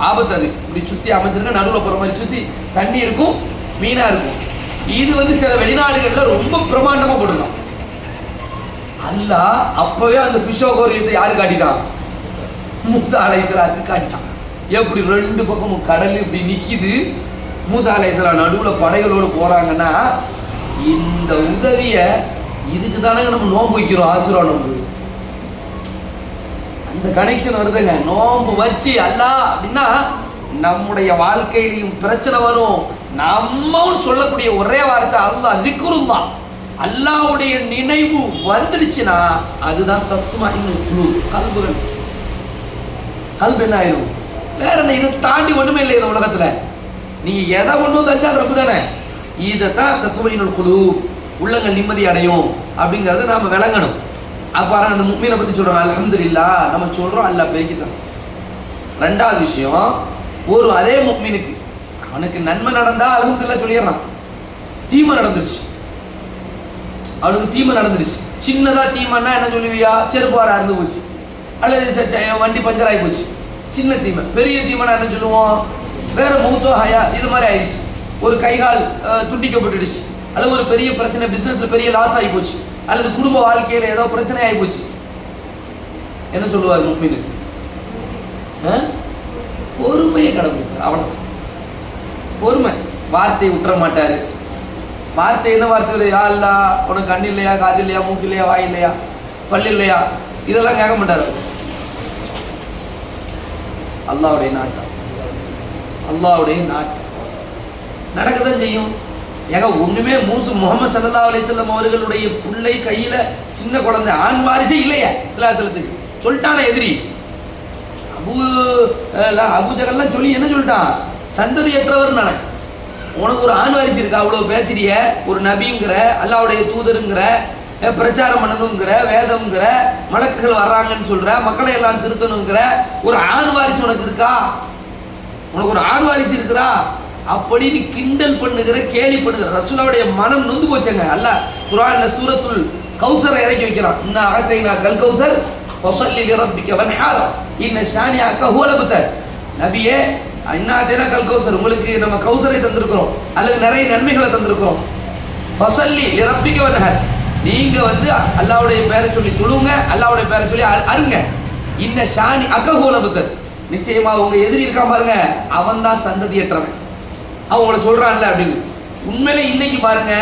ஆபத்து. அது இப்படி சுத்தி அமைச்சிருக்க, நடுவில் போற மாதிரி சுத்தி தண்ணி இருக்கும், மீனா இருக்கும். இது வந்து சில வெளிநாடுகள்ல ரொம்ப பிரமாண்டமா போட்டுருக்கான். அல்லாஹ் அப்பவே அந்த பிஷோகோரியத்தை யாரு காட்டிட்டான்? மூசா அலைஹிஸ்ஸலாத்துக்கு காட்டிட்டான். எப்படி ரெண்டு பக்கமும் கடல் இப்படி நிக்குது, மூசா அலைஹிஸ்ஸலாம் நடுவுல படைகளோடு போறாங்கன்னா, இந்த உதவிய இதுக்கு தானே நம்ம நோன்பு வைக்கிறோம், ஆசுரா நோன்பு. அந்த கனெக்ஷன் வருதுங்க. நோன்பு வச்சு அல்லாஹ் அப்படின்னா நம்முடைய வாழ்க்கையிலையும் பிரச்சனை வரும். நம்ம சொல்லக்கூடிய ஒரே வார்த்தை அல்லாஹ் திக்ருன் தான். அல்லாஹ்வுடைய நினைவு வந்துருச்சுன்னா அதுதான் தத்துவமாயின் குழு கல்புகள். கல்பு என்ன ஆயிரும்? வேற என்ன, இதை தாண்டி ஒண்ணுமே இல்லை இந்த உலகத்துல. நீங்க எதை ஒண்ணு தச்சா ரப்பு தானே. இதைத்தான் தத்துவமாயின் குழு, உள்ளங்கள் நிம்மதி அடையும் அப்படிங்கறத நாம விளங்கணும். அப்ப அந்த முஃமினை பத்தி சொல்றோம், அல்ஹம்துலில்லாஹ் நம்ம சொல்றோம், அல்லாஹ் பெருக்கிட்டான். ரெண்டாவது விஷயம், ஒரு அதே முஃமினுக்கு அவனுக்கு நன்மை நடந்தா அல்ஹம்துலில்லாஹ் சொல்லிடுறான். தீமை நடந்துருச்சு, அவனுக்கு தீமை நடந்துருச்சு. சின்னதா தீமைன்னா என்ன சொல்லுவியா? செருப்பார அறுந்து போச்சு, அல்லது வண்டி பஞ்சர் ஆகி போச்சு, சின்ன தீமை. பெரிய தீமைனா என்ன சொல்லுவோம்? வேற மூத்தோ ஹயா இது மாதிரி ஆயிடுச்சு, ஒரு கைகால் துண்டிக்கப்பட்டுடுச்சு, அல்லது ஒரு பெரிய பிரச்சனை, பிசினஸ்ல பெரிய லாஸ் ஆகி போச்சு, அல்லது குடும்ப வாழ்க்கையில ஏதோ பிரச்சனை ஆகி போச்சு. என்ன சொல்லுவார் முஃமின்? பொறுமையை கடைபிடித்தார். அவ்வளவு பொறுமை. வார்த்தையை விட்டுற மாட்டாரு. வார்த்தை என்ன வார்த்தை? யா அல்லாஹ், உனக்கு கண்ணு இல்லையா, காது இல்லையா, மூக்கு இல்லையா, வாய் இல்லையா, பல்லு இல்லையா, இதெல்லாம் கேட்க மாட்டாரு. அல்லாஹ்வுடைய நாட்டம், அல்லாஹ்வுடைய நாட்டம் நடக்கதான் செய்யும். ஏங்க ஒண்ணுமே முஹம்மது ஸல்லல்லாஹு அலைஹி வஸல்லம் அவர்களுடைய பிள்ளை கையில சின்ன குழந்தை, ஆண் வாரிசே இல்லையா சிலாசலத்துக்கு சொல்லிட்டான எதிரி. அபூஜகல்லாம் சொல்லி என்ன சொல்லிட்டான்? சந்ததியற்றவர் நானே, உனக்கு ஒரு ஆண் வாரிசு இருக்கா? அவ்வளவு பேசுறிய, ஒரு நபிங்கிற, அல்லாஹ்வுடைய தூதருங்கிற, பிரச்சாரம் பண்ணணுங்கிற, வேதம்ங்கிற, மலக்குகள் வர்றாங்கன்னு சொல்ற, மக்களை எல்லாம் திருத்தணுங்கிற, ஒரு ஆண் வாரிசு உனக்கு இருக்கா? உனக்கு ஒரு ஆண் வாரிசு இருக்கிறா? அப்படின்னு கிண்டல் பண்ணுகிற, கேலி பண்ணுகிற ரசூலுடைய மனம் நொந்து போச்சங்க. அல்லாஹ் குர்ஆன்ல சூரத்துல் கௌசர் இறக்கி வைக்கிறான். இன்ன அகதைனா கல் கௌசர் ஃபஸல்லி லிரப்பிக வன்ஹர் இன்ன ஷானிஅக ஹுவல் அப்தர். நபியே, இன்னாதேனா கல் கௌசர், உங்களுக்கு நம்ம கௌசரை தந்திருக்கிறோம், அல்லது நிறைய நன்மைகளை தந்திருக்கிறோம். ஃபஸல்லி லிரப்பிக வன்ஹர், நீங்க அல்லாஹ்வுடைய பேரை சொல்லி தொழுங்க, அல்லாஹ்வுடைய பேரை சொல்லி அருங்க. இன்ன ஷானிஅக ஹுவல் அப்தர், நிச்சயமா உங்க எதிரி இருக்கான் பாருங்க, அவன் தான் சந்ததியற்றவன். அவங்கள சொல்றான்ல அப்படின்னு. உண்மையிலே இன்னைக்கு பாருங்க,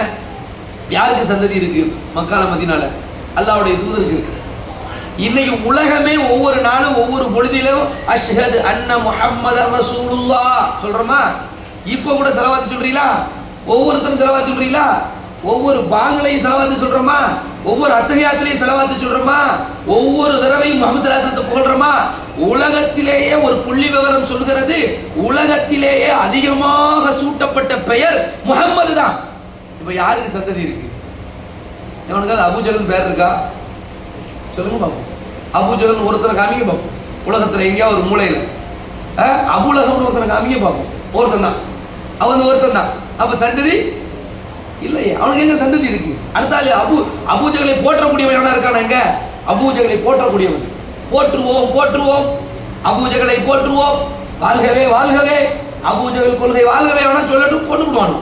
யாருக்கு சந்ததி இருக்கு? மக்கால மதீனால அல்லாஹ்வுடைய தூதருக்கு இருக்கு. இன்னைக்கு உலகமே ஒவ்வொரு நாளும் ஒவ்வொரு பொழுதிலும் அஷ்ஹது அன்ன முஹம்மதர் ரசூலுல்லாஹ் சொல்றோமா? இப்போ கூட ஸலவாத் சொல்றீங்களா? ஒவ்வொருத்தரும் ஸலவாத் சொல்றீங்களா? ஒவ்வொரு பாங்களையும் ஸலவாத் சொல்றோமா? ஒவ்வொரு அத்தஹியாத்திலையும் ஸலவாத் சொல்றோமா? ஒவ்வொரு தடவையும் முஹம்மது ஸல்லல்லாஹு அலைஹி வஸல்லம் புகழ்றோமா? உலகத்திலேயே ஒரு புள்ளி விவரம் சொல்கிறது, உலகத்திலேயே அதிகமாக சூட்டப்பட்ட பெயர் முஹம்மது தான். இப்ப யாருக்கு சந்ததி இருக்கு? எவனுக்காவது அபூஜஹல் பேர் இருக்கா? சொல்லுங்க பாப்போம். அபூஜஹல் ஒருத்தரை காமிங்க பாப்போம். உலகத்துல எங்கேயாவது ஒரு மூலையில அபூலஹப்னு ஒருத்தரை காமிங்க பாப்போம். ஒருத்தன் தான், அவன் ஒருத்தன் தான். அப்ப சந்ததி இல்லையே, அவனுக்கு எங்க சந்ததி இருக்கு? அடுத்தால அபூஜஹலை போற்றக்கூடியவன் எவனா இருக்கான? எங்க அபூஜஹலை போற்றக்கூடியவன்? போற்றுவோம் போற்றுவோம், அபூஜஹலை போற்றுவோம், வாழ்கவே வாழ்கவே, அபூஜஹல் கொள்கை வாழ்கவே வேணா சொல்லட்டும், கொண்டு போடுவானோ.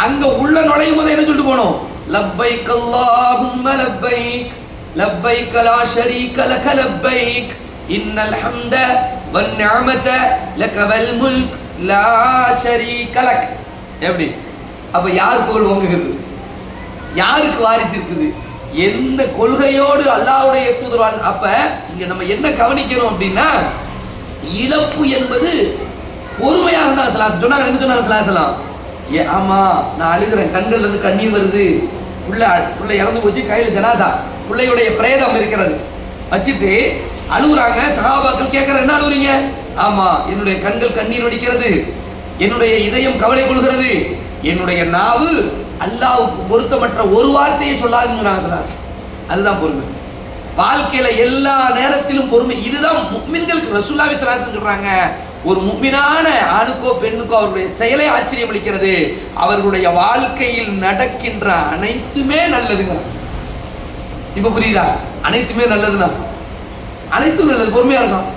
அங்க உள்ள நுழையும் போது என்ன சொல்லிட்டு போனோம்? லப்பைக் அல்லாஹும்ம லப்பைக் லப்பைக் லா ஷரீக லக லப்பைக் இன்னல் ஹம்த வன் நிஅமத லக வல் முல்க் லா ஷரீக லக். எப்படி? அப்ப யார் புகழ் ஓங்குகிறது? யாருக்கு வாரிசு இருக்குது? எந்த கொள்கையோடு அல்லாஹ்வுடைய தூதர்? அப்ப இங்க நம்ம என்ன கவனிக்கணும் அப்படின்னா, இழப்பு என்பது பொறுமையாக தான் சொன்னாங்க. என்ன சொன்னாங்க ஸல்லல்லாஹு? ஆமா, நான் அழுகிறேன், கண்கள்ல இருந்து கண்ணீர் வருது, புள்ள இறந்து போச்சு, கையில ஜனாசா, பிள்ளையுடைய பிரேதம் இருக்கிறது, வச்சுட்டு அழுகுறாங்க. சஹாபாக்கள் கேட்கற, என்ன அழுகுறீங்க? ஆமா, என்னுடைய கண்கள் கண்ணீர் வடிக்கிறது, என்னுடைய இதயம் கவலை கொள்கிறது, என்னுடைய நாவு அல்லாஹ்வுக்கு பொருத்தமற்ற ஒரு வார்த்தையை சொல்லாதுன்னு சொன்னாங்க. அதுதான் பொறுமை. வாழ்க்கையில எல்லா நேரத்திலும் பொறுமை. இதுதான் முஃமின்களுக்கு ரசூலுல்லாஹி ஸல்லல்லாஹு அலைஹி வஸல்லம் சொல்றாங்க. ஒரு முஃமினான ஆணுக்கோ பெண்ணுக்கோ அவருடைய செயலை ஆச்சரியம் அளிக்கிறது, அவர்களுடைய வாழ்க்கையில் நடக்கின்ற அனைத்துமே நல்லதுங்க. இப்ப புரியுதா? அனைத்துமே நல்லதுதான், அனைத்தும் நல்லது. பொறுமையா இருக்கும்.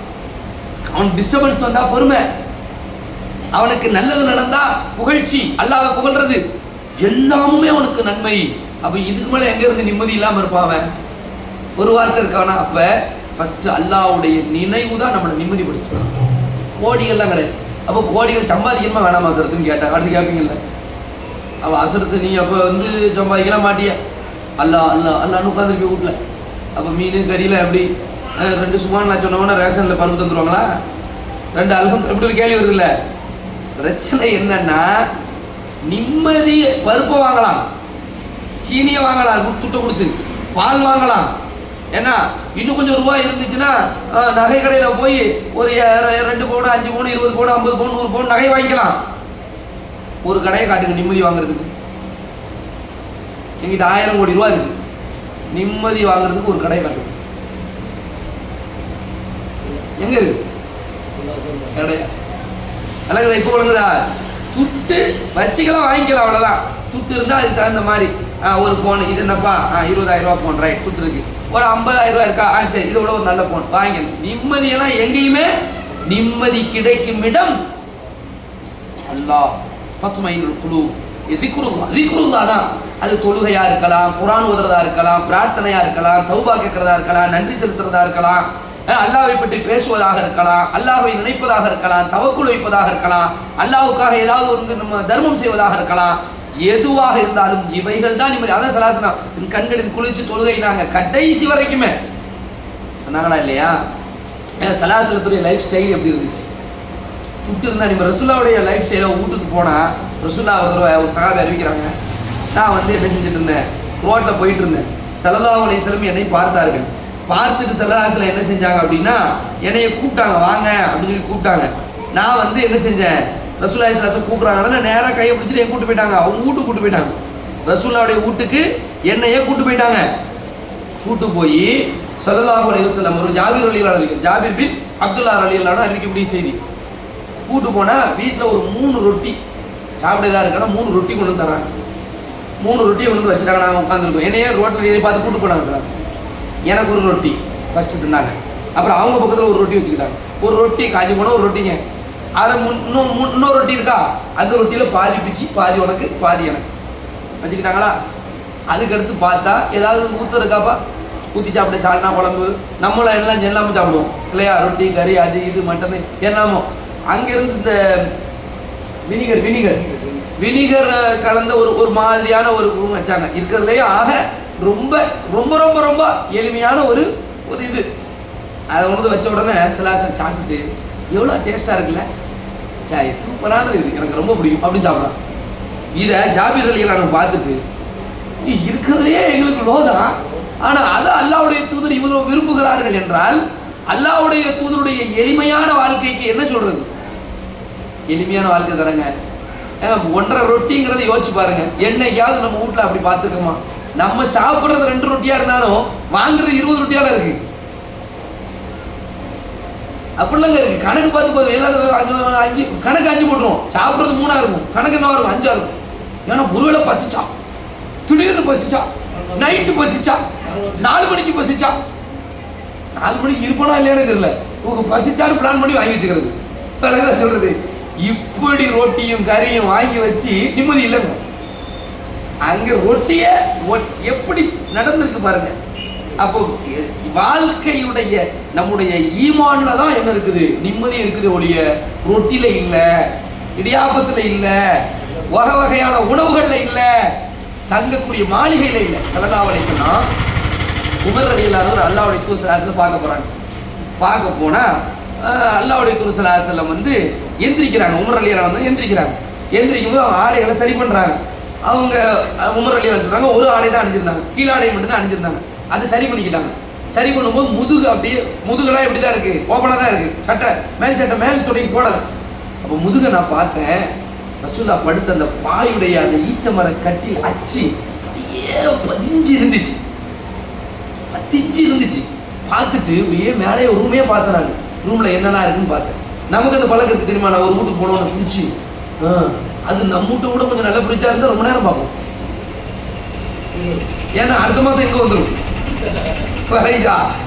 அவன் டிஸ்டர்பன்ஸ் வந்தா பொறுமை, அவனுக்கு நல்லது நடந்தா புகழ்ச்சி, அல்லாஹ்வை புகழ்றது, எல்லாமே அவனுக்கு நன்மை. அப்ப இதுக்கு மேல எங்க இருந்து நிம்மதி இல்லாம இருப்பான் அவன்? ஒரு வார்த்தை இருக்கானா? அப்போ ஃபஸ்ட்டு அல்லாஹ்வுடைய நினைவு தான் நம்மளை நிம்மதிப்படுத்தும். கோடிகள்லாம் கிடையாது. அப்போ கோடிகள் சம்பாதிக்கணுமா வேணாமா அசரத்துன்னு கேட்டாங்க. அடுத்து கேட்பீங்கல்ல, அவள் அசரத்து நீ அப்போ வந்து சம்பாதிக்கலாம் மாட்டியா? அல்லான்னு உட்காந்துருக்க வீட்டில். அப்போ மீன் கறியில் எப்படி 2 சும்மா சொன்னோம்னா ரேஷனில் பருப்பு தந்துடுவாங்களா? 2 அல்ஹம் எப்படி ஒரு கேள்வி வருது இல்லை? பிரச்சனை என்னன்னா, நிம்மதி பருப்பை வாங்கலாம், சீனியை வாங்கலாம், துட்டை கொடுத்து பால் வாங்கலாம். ஏன்னா இன்னும் கொஞ்சம் ரூபாய் இருந்துச்சுன்னா நகை கடையில் போய் ஒரு 2 பவுன் 5 பவுன் 20 பவுன் 50 பவுன் 100 பவுன் நகை வாங்கிக்கலாம். ஒரு கடையை காட்டுங்க நிம்மதி வாங்குறதுக்கு. எங்கிட்ட 1000 கோடி ரூபாய் இருக்கு, நிம்மதி வாங்குறதுக்கு ஒரு கடையை காட்டுங்க. எங்க இருக்கு கடையா? அல்லது இப்போ ஒழுங்குதா? துட்டு வச்சுக்கலாம், வாங்கிக்கலாம், அவ்வளோதான். துட்டு இருந்தால் அதுக்கு தகுந்த மாதிரி ஒரு ஃபோன் இது என்னப்பா 20,000 ரூபா ஃபோன், ரைட் துட்டு இருக்கு. ஒரு 50,000 ரூபா இருக்கா? சரி, இதை விட ஒரு நல்ல ஃபோன் வாங்கிக்கணும். நிம்மதியெல்லாம் எங்கேயுமே நிம்மதி கிடைக்கும் இடம் அல்லாஹ். தத்மைனுல் குலூப் திக்ருல்லாஹ் தான். அது தொழுகையா இருக்கலாம், குர்ஆன் ஓதுறதா இருக்கலாம், பிரார்த்தனையா இருக்கலாம், தௌபா கேட்கறதா இருக்கலாம், நன்றி செலுத்துறதா இருக்கலாம், அல்லாஹ்வை பற்றி பேசுவதாக இருக்கலாம், அல்லாஹ்வை நினைப்பதாக இருக்கலாம், தவக்குல் வைப்பதாக இருக்கலாம், அல்லாஹ்வுக்காக ஏதாவது ஒரு நம்ம தர்மம் செய்வதாக இருக்கலாம். எதுவாக இருந்தாலும் இவைகள் தான் நிம்மதி. அதான் சலாசனா கண்களின் குளிச்சு தொழுகைனாங்க கடைசி வரைக்குமே சொன்னாங்களா இல்லையா? சலாசலத்துடைய லைஃப் ஸ்டைல் எப்படி இருந்துச்சு? துட்டு இருந்தா நீங்க ரசூலுல்லாவுடைய லைஃப் ஸ்டைலை வீட்டுக்கு போனா, ரசூலுல்லா ஒரு சஹாபி அறிவிக்கிறாங்க, நான் வந்து என்ன செஞ்சுட்டு இருந்தேன், ரோட்டில் போயிட்டு இருந்தேன், ஸல்லல்லாஹு அலைஹி வஸல்லம் என்னை பார்த்தார்கள். பார்த்துட்டு ஸல்லல்லாஹு அலைஹி வஸல்லம் என்ன செஞ்சாங்க அப்படின்னா, என்னைய கூப்பிட்டாங்க, வாங்க அப்படின்னு சொல்லி கூப்பிட்டாங்க. நான் வந்து என்ன செஞ்சேன், ரசூலுல்லாஹி ஸல்லல்லாஹு அலைஹி வஸல்லம் கூப்பிட்றாங்கனால நேராக கையை பிடிச்சிட்டு என் கூட்டு போயிட்டாங்க. அவங்க வீட்டுக்கு கூட்டு போயிட்டாங்க, ரசூலுல்லாவுடைய வீட்டுக்கு என்னையே கூட்டு போயிட்டாங்க. கூட்டு போய் ஸல்லல்லாஹு அலைஹி வஸல்லம் ஒரு ஜாபிர் பின் அப்துல்லா ரலியல்லாஹு அறிவிக்கக்கூடிய செய்தி. கூட்டு போனால் வீட்டில் ஒரு 3 ரொட்டி சாப்பிடதான் இருக்கா, 3 ரொட்டி கொண்டு தராங்க. 3 ரொட்டியை கொண்டு வச்சுட்டாங்க. நாங்கள் உட்காந்துருக்கோம். என்னையே ரோட்டில் பார்த்து கூட்டு போனாங்க சார். எனக்கு ஒரு ரொட்டி ஃபஸ்ட்டு தின்னாங்க. அப்புறம் அவங்க பக்கத்தில் ஒரு ரொட்டி வச்சுக்கிட்டாங்க. ஒரு ரொட்டி காஞ்சி போனால் ஒரு ரொட்டிங்க. அதை இன்னொரு ரொட்டி இருக்கா, அந்த ரொட்டியில் பாதி பிச்சு பாதி உனக்கு பாதி எனக்கு வச்சுக்கிட்டாங்களா. அதுக்கடுத்து பார்த்தா ஏதாவது ஊற்ற இருக்காப்பா, ஊற்றி சாப்பிட சால்னா குழம்பு நம்மளை எல்லாம் எல்லாமே சாப்பிடுவோம் இல்லையா? ரொட்டி கறி அது இது மட்டனு எல்லாமோ. அங்கேருந்து இந்த வினிகர் கலந்த ஒரு மாதிரியான ஒரு ரூம் வச்சாங்க. இருக்கிறதுலையே ஆக ரொம்ப ரொம்ப ரொம்ப ரொம்ப எளிமையான ஒரு இது. அதை கொண்டு வச்ச உடனே சிலாசன் சாப்பிட்டு எவ்வளோ டேஸ்ட்டாக இருக்குல்ல, சரி சூப்பரானது, இது எனக்கு ரொம்ப பிடிக்கும் அப்படின்னு சாப்பிட்றான். இதை ஜாபிர் ரலியல்லாஹு பார்த்துட்டு இருக்கிறதுலையே எங்களுக்கு லோதான், ஆனால் அதை அல்லாஹ்வுடைய தூதர் இவ்வளோ விரும்புகிறார்கள் என்றால் அல்லாஹ்வுடைய தூதருடைய எளிமையான வாழ்க்கைக்கு என்ன சொல்றது? எளிமையான வாழ்க்கை தரங்க. 1.5 ரொட்டிங்கிறத யோசிச்சு பாருங்க. என்னையாவது நம்ம வீட்டில் அப்படி பார்த்துக்கோமா? நம்ம சாப்பிட்றது 2 ரொட்டியா இருந்தாலும் வாங்குறது 20 ரொட்டியால இருக்கு. அப்படிலாங்க இருக்கு. கணக்கு பார்த்து போதும், எல்லாரும் 5 கணக்கு 5 போட்டுருவோம். சாப்பிட்றது 3 இருக்கும், கணக்கு என்ன இருக்கும் 5 இருக்கும். ஏன்னா ஒருவேளை பசிச்சா, திடீர்னு பசிச்சா, நைட்டு பசிச்சா, 4 மணிக்கு பசிச்சா, 4 மணிக்கு இருப்பனா இல்லையானே தெரியல, உங்களுக்கு பசிச்சாலும் பிளான் பண்ணி வாங்கி வச்சுக்கிறது சொல்றது. இப்படி ரொட்டியும் கறியும் வாங்கி வச்சு நிம்மதி இல்லைங்க. அங்க ரொட்டிய எப்படி நடந்திருக்கு பாருங்க. அப்போ வாழ்க்கையுடைய நம்முடைய ஈமான்ல தான் என்ன இருக்குது, நிம்மதி இருக்குது. ஒழிய ரொட்டில இல்ல, இடியாப்பத்துல இல்ல, வகை வகையான உணவுகள்ல இல்ல, தங்கக்கூடிய மாளிகையில இல்ல. ஸல்லல்லாஹு அலைஹி வஸல்லம் உமர் ரலியல்லாஹு அல்லாஹ்வுடைய தூதர் ஸல்லல்லாஹு அலைஹி பார்க்க போறாங்க. பார்க்க போனா அல்லாஹ்வுடைய தூதர் ஸல்லல்லாஹு அலைஹி வஸல்லம் வந்து எந்திரிக்கிறாங்க. உமர் ரலியல்லாஹு வந்து எந்திரிக்கிறாங்க. எந்திரிக்கும் போது அவங்க ஆடைகளை சரி பண்றாங்க. அவங்க உமர் ரலியல்லாஹு சொல்றாங்க, ஒரு ஆடை தான் அணிஞ்சிருந்தாங்க, கீழாடை மட்டும் தான் அணிஞ்சிருந்தாங்க. அதை சரி பண்ணிக்கிட்டாங்க. சரி பண்ணும்போது முதுகு அப்படியே முதுகெல்லாம் எப்படி தான் இருக்கு, ஓப்பனாக தான் இருக்கு. சட்டை மேல் சட்டை மேல் தொடங்கி போடலை. அப்போ முதுகை நான் பார்த்தேன், ரசூலா படுத்த அந்த பாயுடைய அந்த ஈச்ச மர கட்டில் அச்சு அப்படியே பதிஞ்சு இருந்துச்சு. பார்த்துட்டு அப்படியே மேலே ஒரு ரூமே பார்த்தேன். நான் ரூமில் என்னெல்லாம் இருக்குன்னு பார்த்தேன். நமக்கு அந்த பழக்கத்துக்கு தெரியுமா, நான் ஒரு வீட்டுக்கு போனோன்னு பிடிச்சி அது நம்ம வீட்டை கூட கொஞ்சம் நல்லா பிடிச்சா இருந்தால் ரொம்ப நேரம் பார்ப்போம். ஏன்னா அடுத்த மாதம் எங்கே வந்துடும்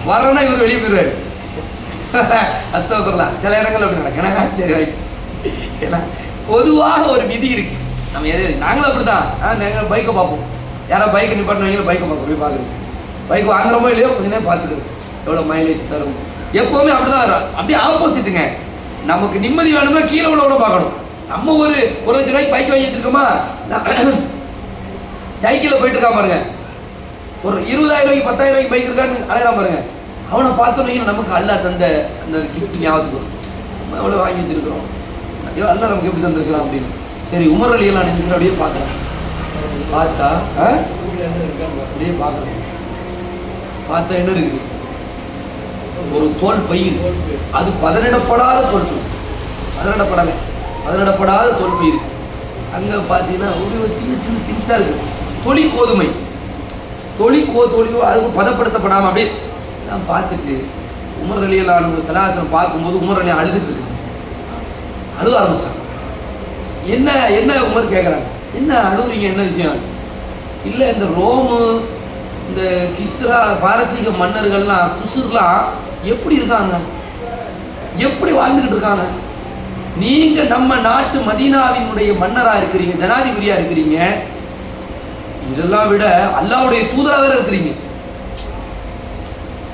வரணும்னா இவர் வெளியே போயிடுவாரு. அஸ்தகஃபிருல்லாஹ். சில இடங்கள் அப்படி நடக்கும். ஏன்னா சரி ரைட். ஏன்னா பொதுவாக ஒரு விதி இருக்கு. நம்ம எது நாங்களும் அப்படிதான். நாங்கள் பைக்கை பார்ப்போம். யாராவது பைக்கை நிப்பாட்டினவங்களும் பைக்கை பார்க்க போய் பார்க்குறது. பைக் வாங்குறோமோ இல்லையோ கொஞ்ச நேரம் பார்த்துக்கிறது எவ்வளோ மைலேஜ் தரும். எப்போவுமே அப்படிதான், அப்படியே ஆப்போசிட்டுங்க. நமக்கு நிம்மதி வேணும்னா கீழே உள்ளவரை பார்க்கணும். நம்ம ஒரு 1 லட்சம் ரூபாய்க்கு பைக் வாங்கி வச்சிருக்கோமா, சைக்கிளில் போயிட்டு இருக்கா பாருங்க, ஒரு 20,000 ரூபாய்க்கு 10,000 ரூபாய்க்கு பைக் இருக்கான்னு அழகாம பாருங்க. அவனை பார்த்தோன்னே நமக்கு அல்லா தந்த அந்த கிஃப்ட் ஞாபகத்துக்கு வரும். நம்ம எவ்வளோ வாங்கி வச்சிருக்கிறோம், ஐயோ அல்லா நமக்கு எப்படி தந்திருக்கலாம் அப்படின்னு. சரி, உமர் அலியெல்லாம் நினைச்சு அப்படியே பார்க்குறேன். பார்த்தா அப்படியே பார்க்குறேன். பார்த்தா என்ன இருக்குது, ஒரு தோல் பயிர், அது பதனிடப்படாத தோல் பயிர், பதனிடப்படாத தோல் பயிர். அங்கே பார்த்தீங்கன்னா ஒரு சின்ன சின்ன திங்ஸாக இருக்குது. தொழி கோதுமை, தொழியோ அதுக்கு பதப்படுத்தப்படாமல் அப்படியே நான் பார்த்துட்டு உமர் அலியல்லாஹு சலாசனம் பார்க்கும்போது உமர் அலி அழுதுட்டு இருக்கு. அழுக ஆரம்பிச்சிட்டாங்க. என்ன என்ன உமர் கேட்குறாங்க, என்ன அழுகுறீங்க, என்ன விஷயம்? இல்லை, இந்த ரோமு, இந்த கிஸ்ரா, பாரசீக மன்னர்கள்லாம், குசுர்லாம் எப்படி இருக்காங்க, எப்படி வாழ்ந்துக்கிட்டு இருக்காங்க? நீங்கள் நம்ம நாட்டு மதீனாவினுடைய மன்னராக இருக்கிறீங்க, ஜனாதிபதியாக இருக்கிறீங்க, இதெல்லாம் விட அல்லாஹ்வுடைய தூதராக இருக்கிறீங்க,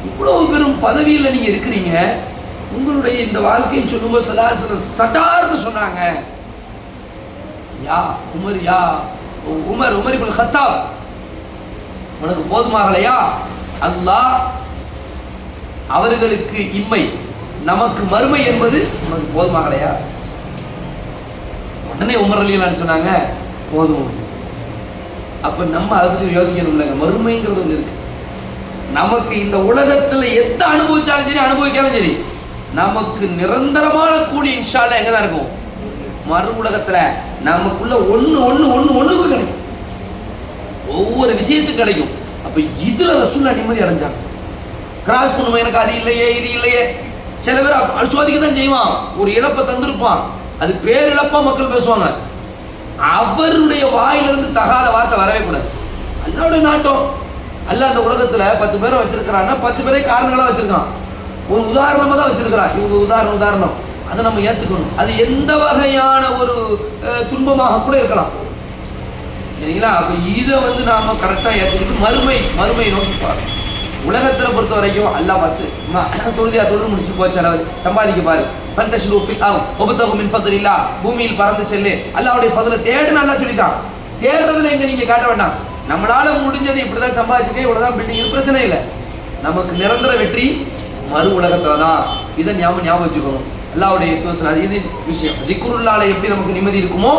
இவ்வளவு பெரும் பதவியில் நீங்கள் இருக்கிறீங்க. உங்களுடைய இந்த வாழ்க்கையை சொல்லும்போது சலாசலம் சட்டார்னு சொன்னாங்க, யா உமர் இப்னு கத்தாப், உனக்கு போதுமாகலையா? அல்லாஹ் அவர்களுக்கு இம்மை, நமக்கு மறுமை என்பது உனக்கு போதுமாகலையா? உடனே உமர் அலியல்லாஹு சொன்னாங்க, போதும். அப்போ நம்ம அதை பற்றி யோசிக்கணும் இல்லைங்க. மறுமைங்கிறது ஒன்று இருக்கு. நமக்கு இந்த உலகத்தில் எந்த அனுபவிச்சாலும் சரி, அனுபவிக்காலும் சரி, நமக்கு நிரந்தரமான கூலி இன்ஷா அல்லாஹ் எங்கே தான் இருக்கும்? மறு உலகத்தில் நமக்குள்ள ஒன்றுக்கு கிடைக்கும், ஒவ்வொரு விஷயத்துக்கு கிடைக்கும். அப்போ இதில் ரசூலுல்லாஹ் நிம்மதி அடைஞ்சாங்க. கிராஸ் பண்ணுவோம், எனக்கு அது இல்லையே இது இல்லையே. சில பேர் சோதிக்க தான் செய்வான், ஒரு இழப்பை தந்திருப்பான், அது பேரிழப்பாக மக்கள் பேசுவாங்க. அவருடைய வாயிலிருந்து தகாத வார்த்தை வரவே கூடாது. அல்லாஹ்வுடைய நாட்டம். அல்லாஹ் அந்த உலகத்தில் 10 பேரை வச்சிருக்கிறான்னா 10 பேரை காரணங்களாக வச்சிருக்கான். ஒரு உதாரணமாக தான் வச்சிருக்கிறான். இவங்க உதாரணம் அதை நம்ம ஏற்றுக்கணும். அது எந்த வகையான ஒரு துன்பமாக கூட இருக்கலாம், சரிங்களா? அப்போ இதை நாம் கரெக்டாக ஏற்றுக்கிட்டு மறுமை நோக்கி பார்க்கணும். உலகத்தில் பொறுத்த வரைக்கும் அல்லாஹ் ஃபஸ்ட்டு தொழுது முடிச்சு போச்சு, சம்பாதிக்க பாரு, பூமியில் பறந்து செல்லு, அல்லாஹ்வுடைய ஃபضல தேடு நல்லா சொல்லிட்டான். தேடுறதுல எங்க நீங்க காட்ட வேண்டாம். நம்மளால முடிஞ்சது இப்படிதான் சம்பாதிச்சுட்டே இவ்வளவுதான் பில்டிங், பிரச்சனை இல்லை. நமக்கு நிரந்தர வெற்றி மறு உலகத்துல தான். இதை ஞாபகம் வச்சுக்கணும். அல்லாஹ்வுடைய இது விஷயம். திக்ருல்லாஹ்ல எப்படி நமக்கு நிம்மதி இருக்குமோ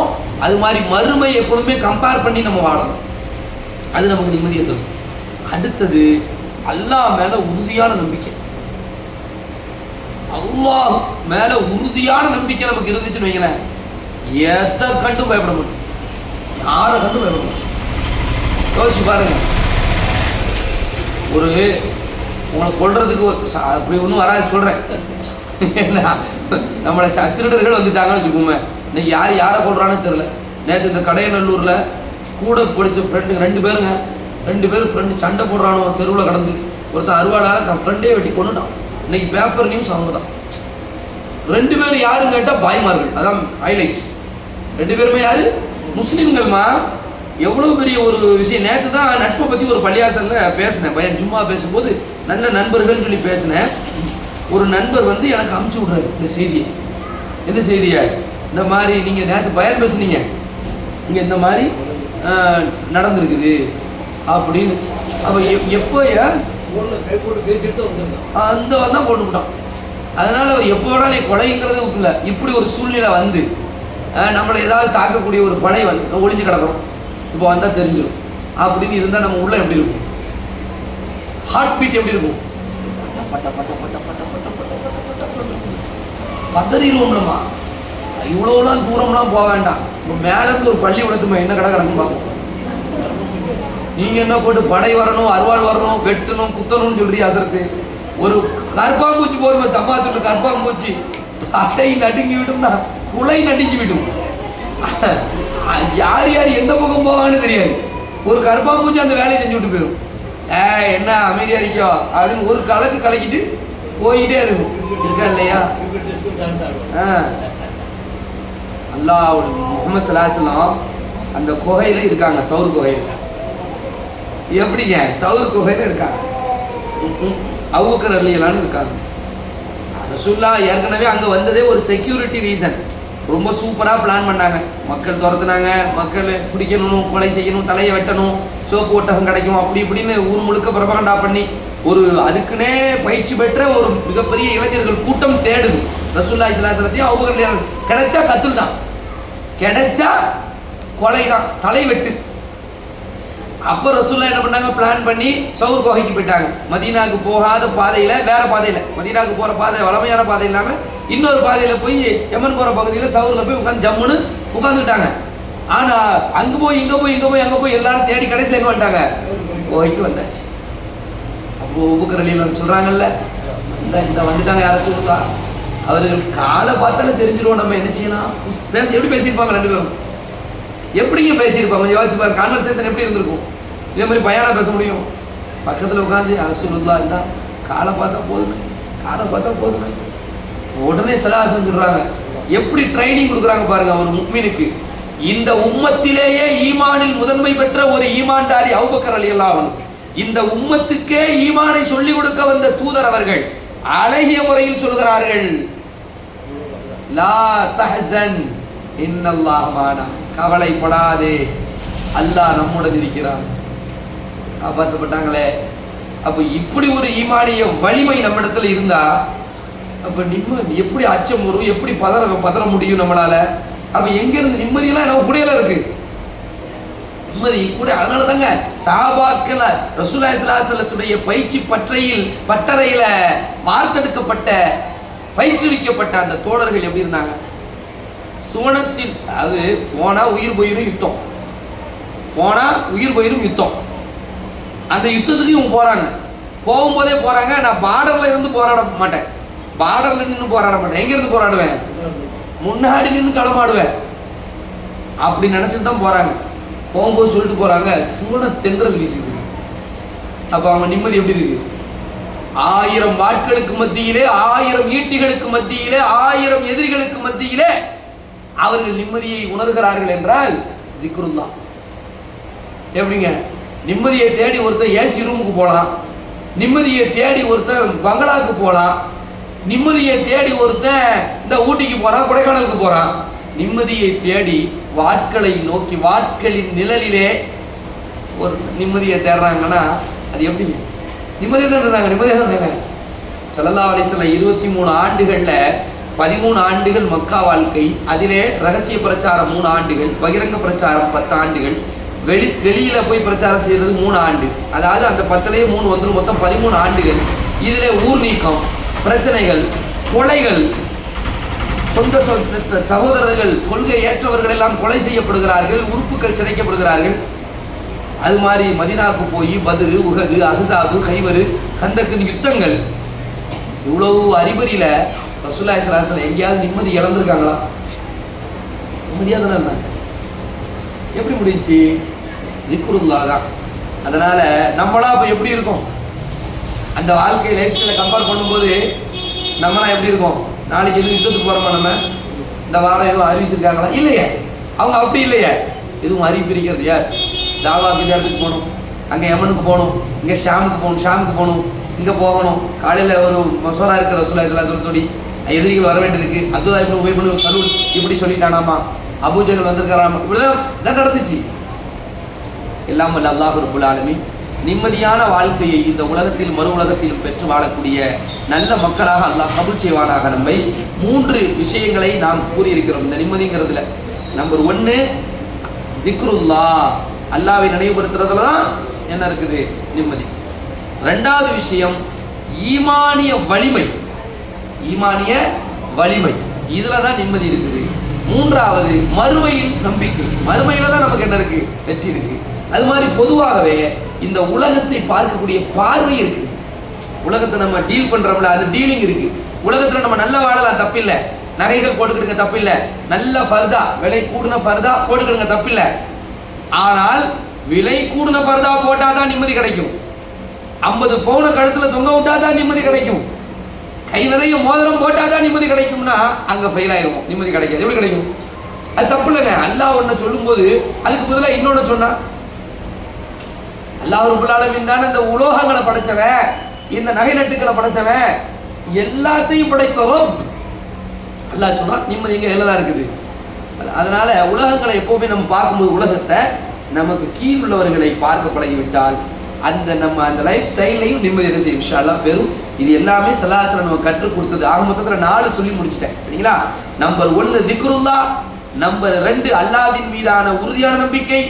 அது மாதிரி மறுமை எப்பொழுதுமே கம்பேர் பண்ணி நம்ம வாழணும். அது நமக்கு நிம்மதியை தரும். அடுத்தது அல்லாஹ் மேல உறுதியான நம்பிக்கை. அல்லாஹ் மேல உறுதியான நம்பிக்கை நமக்கு இருந்துச்சுன்னு வைங்களேன், எதை கண்டு பயப்பட மாட்டோம், யாரை கண்டு பயப்பட மாட்டோம். யோசிச்சு பாருங்க, ஒரு உங்களை கொள்றதுக்கு அப்படி ஒன்றும் வராது சொல்றேன். நம்மளை திருடர்கள் வந்துட்டாங்கன்னு வச்சுக்கோங்க. இன்னைக்கு யாரை கொள்றான்னு தெரியல. நேற்று இந்த கடையநல்லூர்ல கூட படித்த ஃப்ரெண்டு 2 பேரும் ஃப்ரெண்டு சண்டை போடுறானோ தெருவில் கடந்து. ஒருத்தன் அறுவாளாக தன் ஃப்ரெண்டே வெட்டி கொண்டுட்டான். இன்னைக்கு பேப்பர் நியூஸ் அவங்க தான். 2 பேரும் யாருன்னு கேட்டால் பாய்மார்கள், அதான் ஹைலைட். 2 பேருமே யாரு? முஸ்லீம்கள்மா. எவ்வளோ பெரிய ஒரு விஷயம். நேற்று தான் நட்பை பற்றி ஒரு பள்ளியாசலில் பேசினேன். பையன் சும்மா பேசும்போது நல்ல நண்பர்கள்னு சொல்லி பேசினேன். ஒரு நண்பர் எனக்கு அமுச்சு விட்றாரு இந்த செய்தியை. எந்த செய்தியை? இந்த மாதிரி நீங்கள் நேற்று பயன் பேசுனீங்க, இங்கே இந்த மாதிரி நடந்திருக்குது அப்படின்னு. அப்போ எப்போ அந்த தான் போட்டு விட்டான். அதனால் எப்போ வேணாலும் நீ கொலைங்கிறது இல்லை. இப்படி ஒரு சூழ்நிலை நம்மளை ஏதாவது தாக்கக்கூடிய ஒரு படை ஒளிஞ்சு கிடக்கிறோம், இப்போ வந்தால் தெரிஞ்சிடும் அப்படின்னு இருந்தால் நம்ம உள்ள எப்படி இருக்கும்? ஹார்ட் பீட் எப்படி இருக்கும்? பட்ட பட்ட பட்ட பட்ட பட்ட பட்ட பட்ட பட்ட பத்தறிடுவோம்லம்மா. இவ்வளோலாம் தூரம்லாம் போக வேண்டாம். இப்போ மேலேருந்து ஒரு பள்ளி உடக்குமா என்ன கடை கிடக்கும் பார்ப்போம். நீங்கள் என்ன போட்டு படை வரணும், அருவாள் வரணும், வெட்டணும், குத்தணும்னு சொல்றீங்க. அதற்கு ஒரு கற்பாம்பூச்சி போதுமா, தப்பா சொல்ற கற்பாம்பூச்சி அட்டை நடுங்கி விடும்னா குலை நடுங்கி விடும். யார் எந்த பக்கம் போவான்னு தெரியாது. ஒரு கற்பாம்பூச்சி அந்த வேலையை செஞ்சு விட்டு போயிடும். என்ன அமைதியா இருக்கோ அப்படின்னு ஒரு கலக்கிட்டு போயிட்டே இருக்கும். இருக்கா இல்லையா? அல்லாஹ் முஹம்மது ஸல்லல்லாஹு அலைஹி வஸல்லம் அந்த குகையில இருக்காங்க, சௌர் குகையில். எப்படிங்க சவுர் குகையில இருக்காங்க, அபூபக்கர் ரலியல்லாஹு இருக்காங்க. ரசூலுல்லாஹ் ஏற்கனவே அங்கே வந்ததே ஒரு செக்யூரிட்டி ரீசன். ரொம்ப சூப்பராக பிளான் பண்ணாங்க. மக்கள் துரத்துனாங்க, மக்கள் பிடிக்கணும், கொலை செய்யணும், தலையை வெட்டணும், சோப்பு ஒட்டகம் கிடைக்கும், அப்படி இப்படின்னு ஊர் முழுக்க பிரபகண்டா பண்ணி ஒரு அதுக்குன்னே பயிற்சி பெற்ற ஒரு மிகப்பெரிய இளைஞர்கள் கூட்டம் தேடுது ரசூலுல்லாஹி ஸல்லல்லாஹு அலைஹி வஸல்லம். அபூபக்கர் கிடைச்சா கத்துல் தான், கிடைச்சா கொலை தான், தலை வெட்டு. அப்போ ரசூலுல்லாஹ் என்ன பண்ணாங்க, பிளான் பண்ணி சவுர் குகைக்கு போயிட்டாங்க. மதீனாவுக்கு போகாத பாதையில், வேற பாதையில், மதீனாவுக்கு போகிற பாதை வளமையான பாதை இல்லாமல் இன்னொரு பாதையில் போய் யமன் போகிற பகுதியில் சவுரில் போய் உட்காந்து ஜம்முன்னு உட்காந்துக்கிட்டாங்க. ஆனால் அங்கே போய் இங்கே போய் இங்கே போய் அங்கே போய் எல்லாரும் தேடி கடைசியில் எங்கே வந்துட்டாங்க, குகைக்கு வந்தாச்சு. அப்போ அபூபக்கர் ரலியல்லாஹு சொல்கிறாங்கல்ல, இந்த வந்துட்டாங்க யார சொல்லுதா, அவர்கள் காலை பார்த்தாலும் தெரிஞ்சிருவோம் நம்ம என்ன செய்யலாம். எப்படி பேசியிருப்பாங்க ரெண்டு பேரும், எப்படிங்க பேசியிருப்பாங்க யோசிச்சு பாருங்க. கான்வர்சேஷன் எப்படி இருந்திருக்கும். இதே மாதிரி பையனா பேச முடியும். பக்கத்தில் உட்காந்து ரசூலுல்லாஹ் இருந்தால் காலை பார்த்தா போதுமே, காலை பார்த்தா போதுமே, உடனே சலாசம் சொல்றாங்க. எப்படி ட்ரைனிங் கொடுக்குறாங்க பாருங்க ஒரு முஃமினுக்கு. இந்த உம்மத்திலேயே ஈமானில் முதன்மை பெற்ற ஒரு ஈமான்தாரி அபூபக்கர் ரலியல்லாஹு அன்ஹு, இந்த உம்மத்துக்கே ஈமானை சொல்லிக் கொடுக்க வந்த தூதர் அவர்கள் அழகிய முறையில் சொல்கிறார்கள், லா தஹ்சன் இன்னல்லாஹ் மானா, கவலைப்படாதே, அல்லாஹ் நம்முடன் இருக்கிறான். காப்பாற்றப்பட்டாங்களே. அப்போ இப்படி ஒரு ஈமானிய வலிமை நம்மிடத்துல இருந்தா அப்ப நிம்மதி எப்படி அச்சம் வரும், எப்படி பதற முடியும் நம்மளால. அப்ப எங்க இருந்து நிம்மதியெல்லாம் நம்ம கூடையில இருக்கு, நிம்மதி கூட. அதனால தாங்க சஹாபாக்கள் ரசூலுல்லாஹி ஸல்லல்லாஹு அலைஹி வஸல்லத்துடைய பயிற்சி பட்டறையில வார்த்தெடுக்கப்பட்ட பயிற்றுவிக்கப்பட்ட அந்த தோழர்கள் எப்படி இருந்தாங்க. சுவனத்தின், அது போனா உயிர் போயிரும் யுத்தம், போனா உயிர் போயிரும் யுத்தம். அந்த யுத்தத்துக்கு இவங்க போறாங்க, போகும்போதே போறாங்க. நான் பார்டர்ல இருந்து போராட மாட்டேன், பார்டர்ல நின்று போராட மாட்டேன். எங்க இருந்து போராடுவேன், முன்னாடி நின்று களமாடுவேன். அப்படி நினைச்சிட்டு தான் போறாங்க. போகும்போது சொல்லிட்டு போறாங்க, சுவன தென்றல் வீசுது. அப்ப அவங்க நிம்மதி எப்படி இருக்கு. 1000 வாட்களுக்கு மத்தியிலே, 1000 ஈட்டிகளுக்கு மத்தியிலே, 1000 எதிரிகளுக்கு மத்தியிலே அவர்கள் நிம்மதியை உணர்கிறார்கள் என்றால் திக்ருல்லாஹ். எப்படிங்க நிம்மதியை தேடி ஒருத்தர் ஏசி ரூமுக்கு போகலாம், நிம்மதியை தேடி ஒருத்தர் பங்களாவுக்கு போகலாம், நிம்மதியை தேடி ஒருத்தன் இந்த ஊட்டிக்கு போறான், கொடைக்கானலுக்கு போறான். நிம்மதியை தேடி வாட்களை நோக்கி வாட்களின் நிழலிலே ஒரு நிம்மதியை தேடுறாங்கன்னா அது எப்படி நிம்மதியை தான் இருந்தாங்க, நிம்மதியாக தான் இருந்தாங்க. ஸல்லல்லாஹு அலைஹி வஸல்லம் 23 ஆண்டுகளில் 13 ஆண்டுகள் மக்கா வாழ்க்கை, அதிலே ரகசிய பிரச்சாரம் 3 ஆண்டுகள், பகிரங்க பிரச்சாரம் 10 ஆண்டுகள், வெளியில போய் பிரச்சாரம் செய்யறது 3 ஆண்டு. அதாவது அந்த 10லயே 3 வந்துடும், மொத்தம் 13 ஆண்டுகள். இதிலே ஊர் நீக்கம், பிரச்சனைகள், கொலைகள், சொந்த சகோதரர்கள் கொள்கை ஏற்றவர்கள் எல்லாம் கொலை செய்யப்படுகிறார்கள், உறுப்புகள் சிதைக்கப்படுகிறார்கள். அது மாதிரி மதீனாவுக்கு போய் பத்ரு, உஹது, அஹ்ஸாபு, கைபரு, கந்தக்கு யுத்தங்கள். இவ்வளவு அறிபறியில ரசூலுல்லாஹி ஸல்லல்லாஹு அலைஹி வஸல்லம் எங்கேயாவது நிம்மதி இழந்திருக்காங்களா? நிம்மதியாக தானே இருந்தாங்க. எப்படி முடிஞ்சு திக்ருல்லாஹ் தான். அதனால நம்மளா இப்போ எப்படி இருக்கோம், அந்த வாழ்க்கை லைஃப் ஸ்டைலை கம்பேர் பண்ணும்போது நம்மளாம் எப்படி இருக்கோம். நாளைக்கு எதுவும் யுத்தத்துக்கு போகிறோமா, நம்ம இந்த வாரம் எதுவும் அறிவிச்சிருக்காங்களா? இல்லையே, அவங்க அப்படி இல்லையே. எதுவும் அறிவிப்பிருக்கிறது. யாஸ் தாவாக்கு இடத்துக்கு போகணும், அங்கே யமனுக்கு போகணும், இங்கே ஷாமுக்கு போகணும், இங்கே போகணும். காலையில் ஒரு மசோரா இருக்கிற ரசூலுல்லாஹி ஸல்லல்லாஹு அலைஹி வஸல்லம் எதிரிகள் வர வேண்டியிருக்கு. அதுதான் இப்போ உபயோக பண்ணி சலூல் இப்படி சொல்லிட்டானாமா, அபூஜஹல் வந்திருக்கிறாமா, இப்படிதான் நடந்துச்சு. எல்லாம் வல்ல அல்லாஹ் ரப்புல் ஆலமீன் நிம்மதியான வாழ்க்கையை இந்த உலகத்தில் மறு உலகத்திலும் பெற்று வாழக்கூடிய நல்ல மக்களாக அல்லாஹ் கபூல் செய்வானாக. நம்மை 3 விஷயங்களை நாம் கூறியிருக்கிறோம் இந்த நிம்மதிங்கிறதுல. நம்பர் 1 திக்ருல்லாஹ், அல்லாஹ்வை நினைவுபடுத்துறதுல தான் என்ன இருக்குது, நிம்மதி. 2வது விஷயம் ஈமானிய வலிமை, ஈமானிய வலிமை, இதுல தான் நிம்மதி இருக்குது. 3வது மறுமையின் நம்பிக்கை, மறுமையில தான் நமக்கு என்ன இருக்கு, வெற்றி இருக்கு. அது மாதிரி பொதுவாகவே இந்த உலகத்தை பார்க்கக்கூடிய பார்வை இருக்கு. உலகத்தை நம்ம டீல் பண்றோம்ல, அது டீலிங் இருக்கு. உலகத்துல நம்ம நல்லா வாழலாம், தப்பில்லை. நகைகள் போட்டுக்கிடுங்க, தப்பில்லை. நல்ல பர்தா, விலை கூடுன பர்தா போட்டுக்கிடுங்க, தப்பில்லை. ஆனால் விலை கூடுன பர்தா போட்டாதான் நிம்மதி கிடைக்கும். 50 பவுன கழுத்துல தொங்க விட்டாதான் நிம்மதி கிடைக்கும். கை நிறைய மோதிரம் போட்டாதான் நிம்மதி கிடைக்கும்னா அங்க ஃபெயில் ஆயிரும், நிம்மதி கிடைக்காது. எப்படி கிடைக்கும்? அது தப்பு இல்லைங்க. அல்லாஹ் ஒன்று சொல்லும் போது அதுக்கு பதிலாக இன்னொன்று சொன்னா அல்லாஹ் ரப்பல் ஆலமீன் தான் இந்த உலோகங்களை படைச்சவன், இந்த நகை நட்டுக்களை படைச்சவன், எல்லாத்தையும் படைத்தவன். அல்லாஹ் சொல்றான் நிம்மதி எங்க எல்லாம் இருக்குது. அதனால உலகங்களை எப்பவுமே நம்ம பார்க்கும்போது உலகத்தை நமக்கு கீழ் உள்ளவர்களை பார்க்க பழகிவிட்டால் நம்ம அந்த லைஃப் ஸ்டைலையும் நிம்மதி என்ன செய்யும் இன்ஷா அல்லாஹ் பெறும். இது எல்லாமே ஸல்லல்லாஹு நம்ம கற்றுக் கொடுத்தது. ஆக மொத்தத்தில் 4 சொல்லி முடிச்சிட்டேன். சரிங்களா? நம்பர் 1 திக்ருல்லாஹ், நம்பர் 2 அல்லாஹ்வின் மீதான உறுதியான நம்பிக்கை,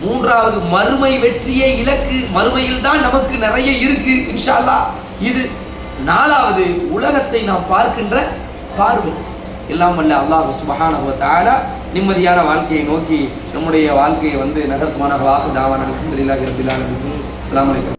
3வது மறுமை வெற்றியை இலக்கு, மறுமையில் தான் நமக்கு நிறைய இருக்கு இன்ஷா அல்லாஹ். இது 4வது உலகத்தை நாம் பார்க்கின்ற பார்வை. எல்லாம் வல்ல அல்லாஹ் சுப்ஹானஹு வ தஆலா நிம்மதியான வாழ்க்கையை நோக்கி நம்முடைய வாழ்க்கையை நகர்த்துவானாக. வாஹு தாவானா அல்ஹம்துலில்லாஹி ரப்பில் ஆலமீன். அஸ்ஸலாமு அலைக்கும்.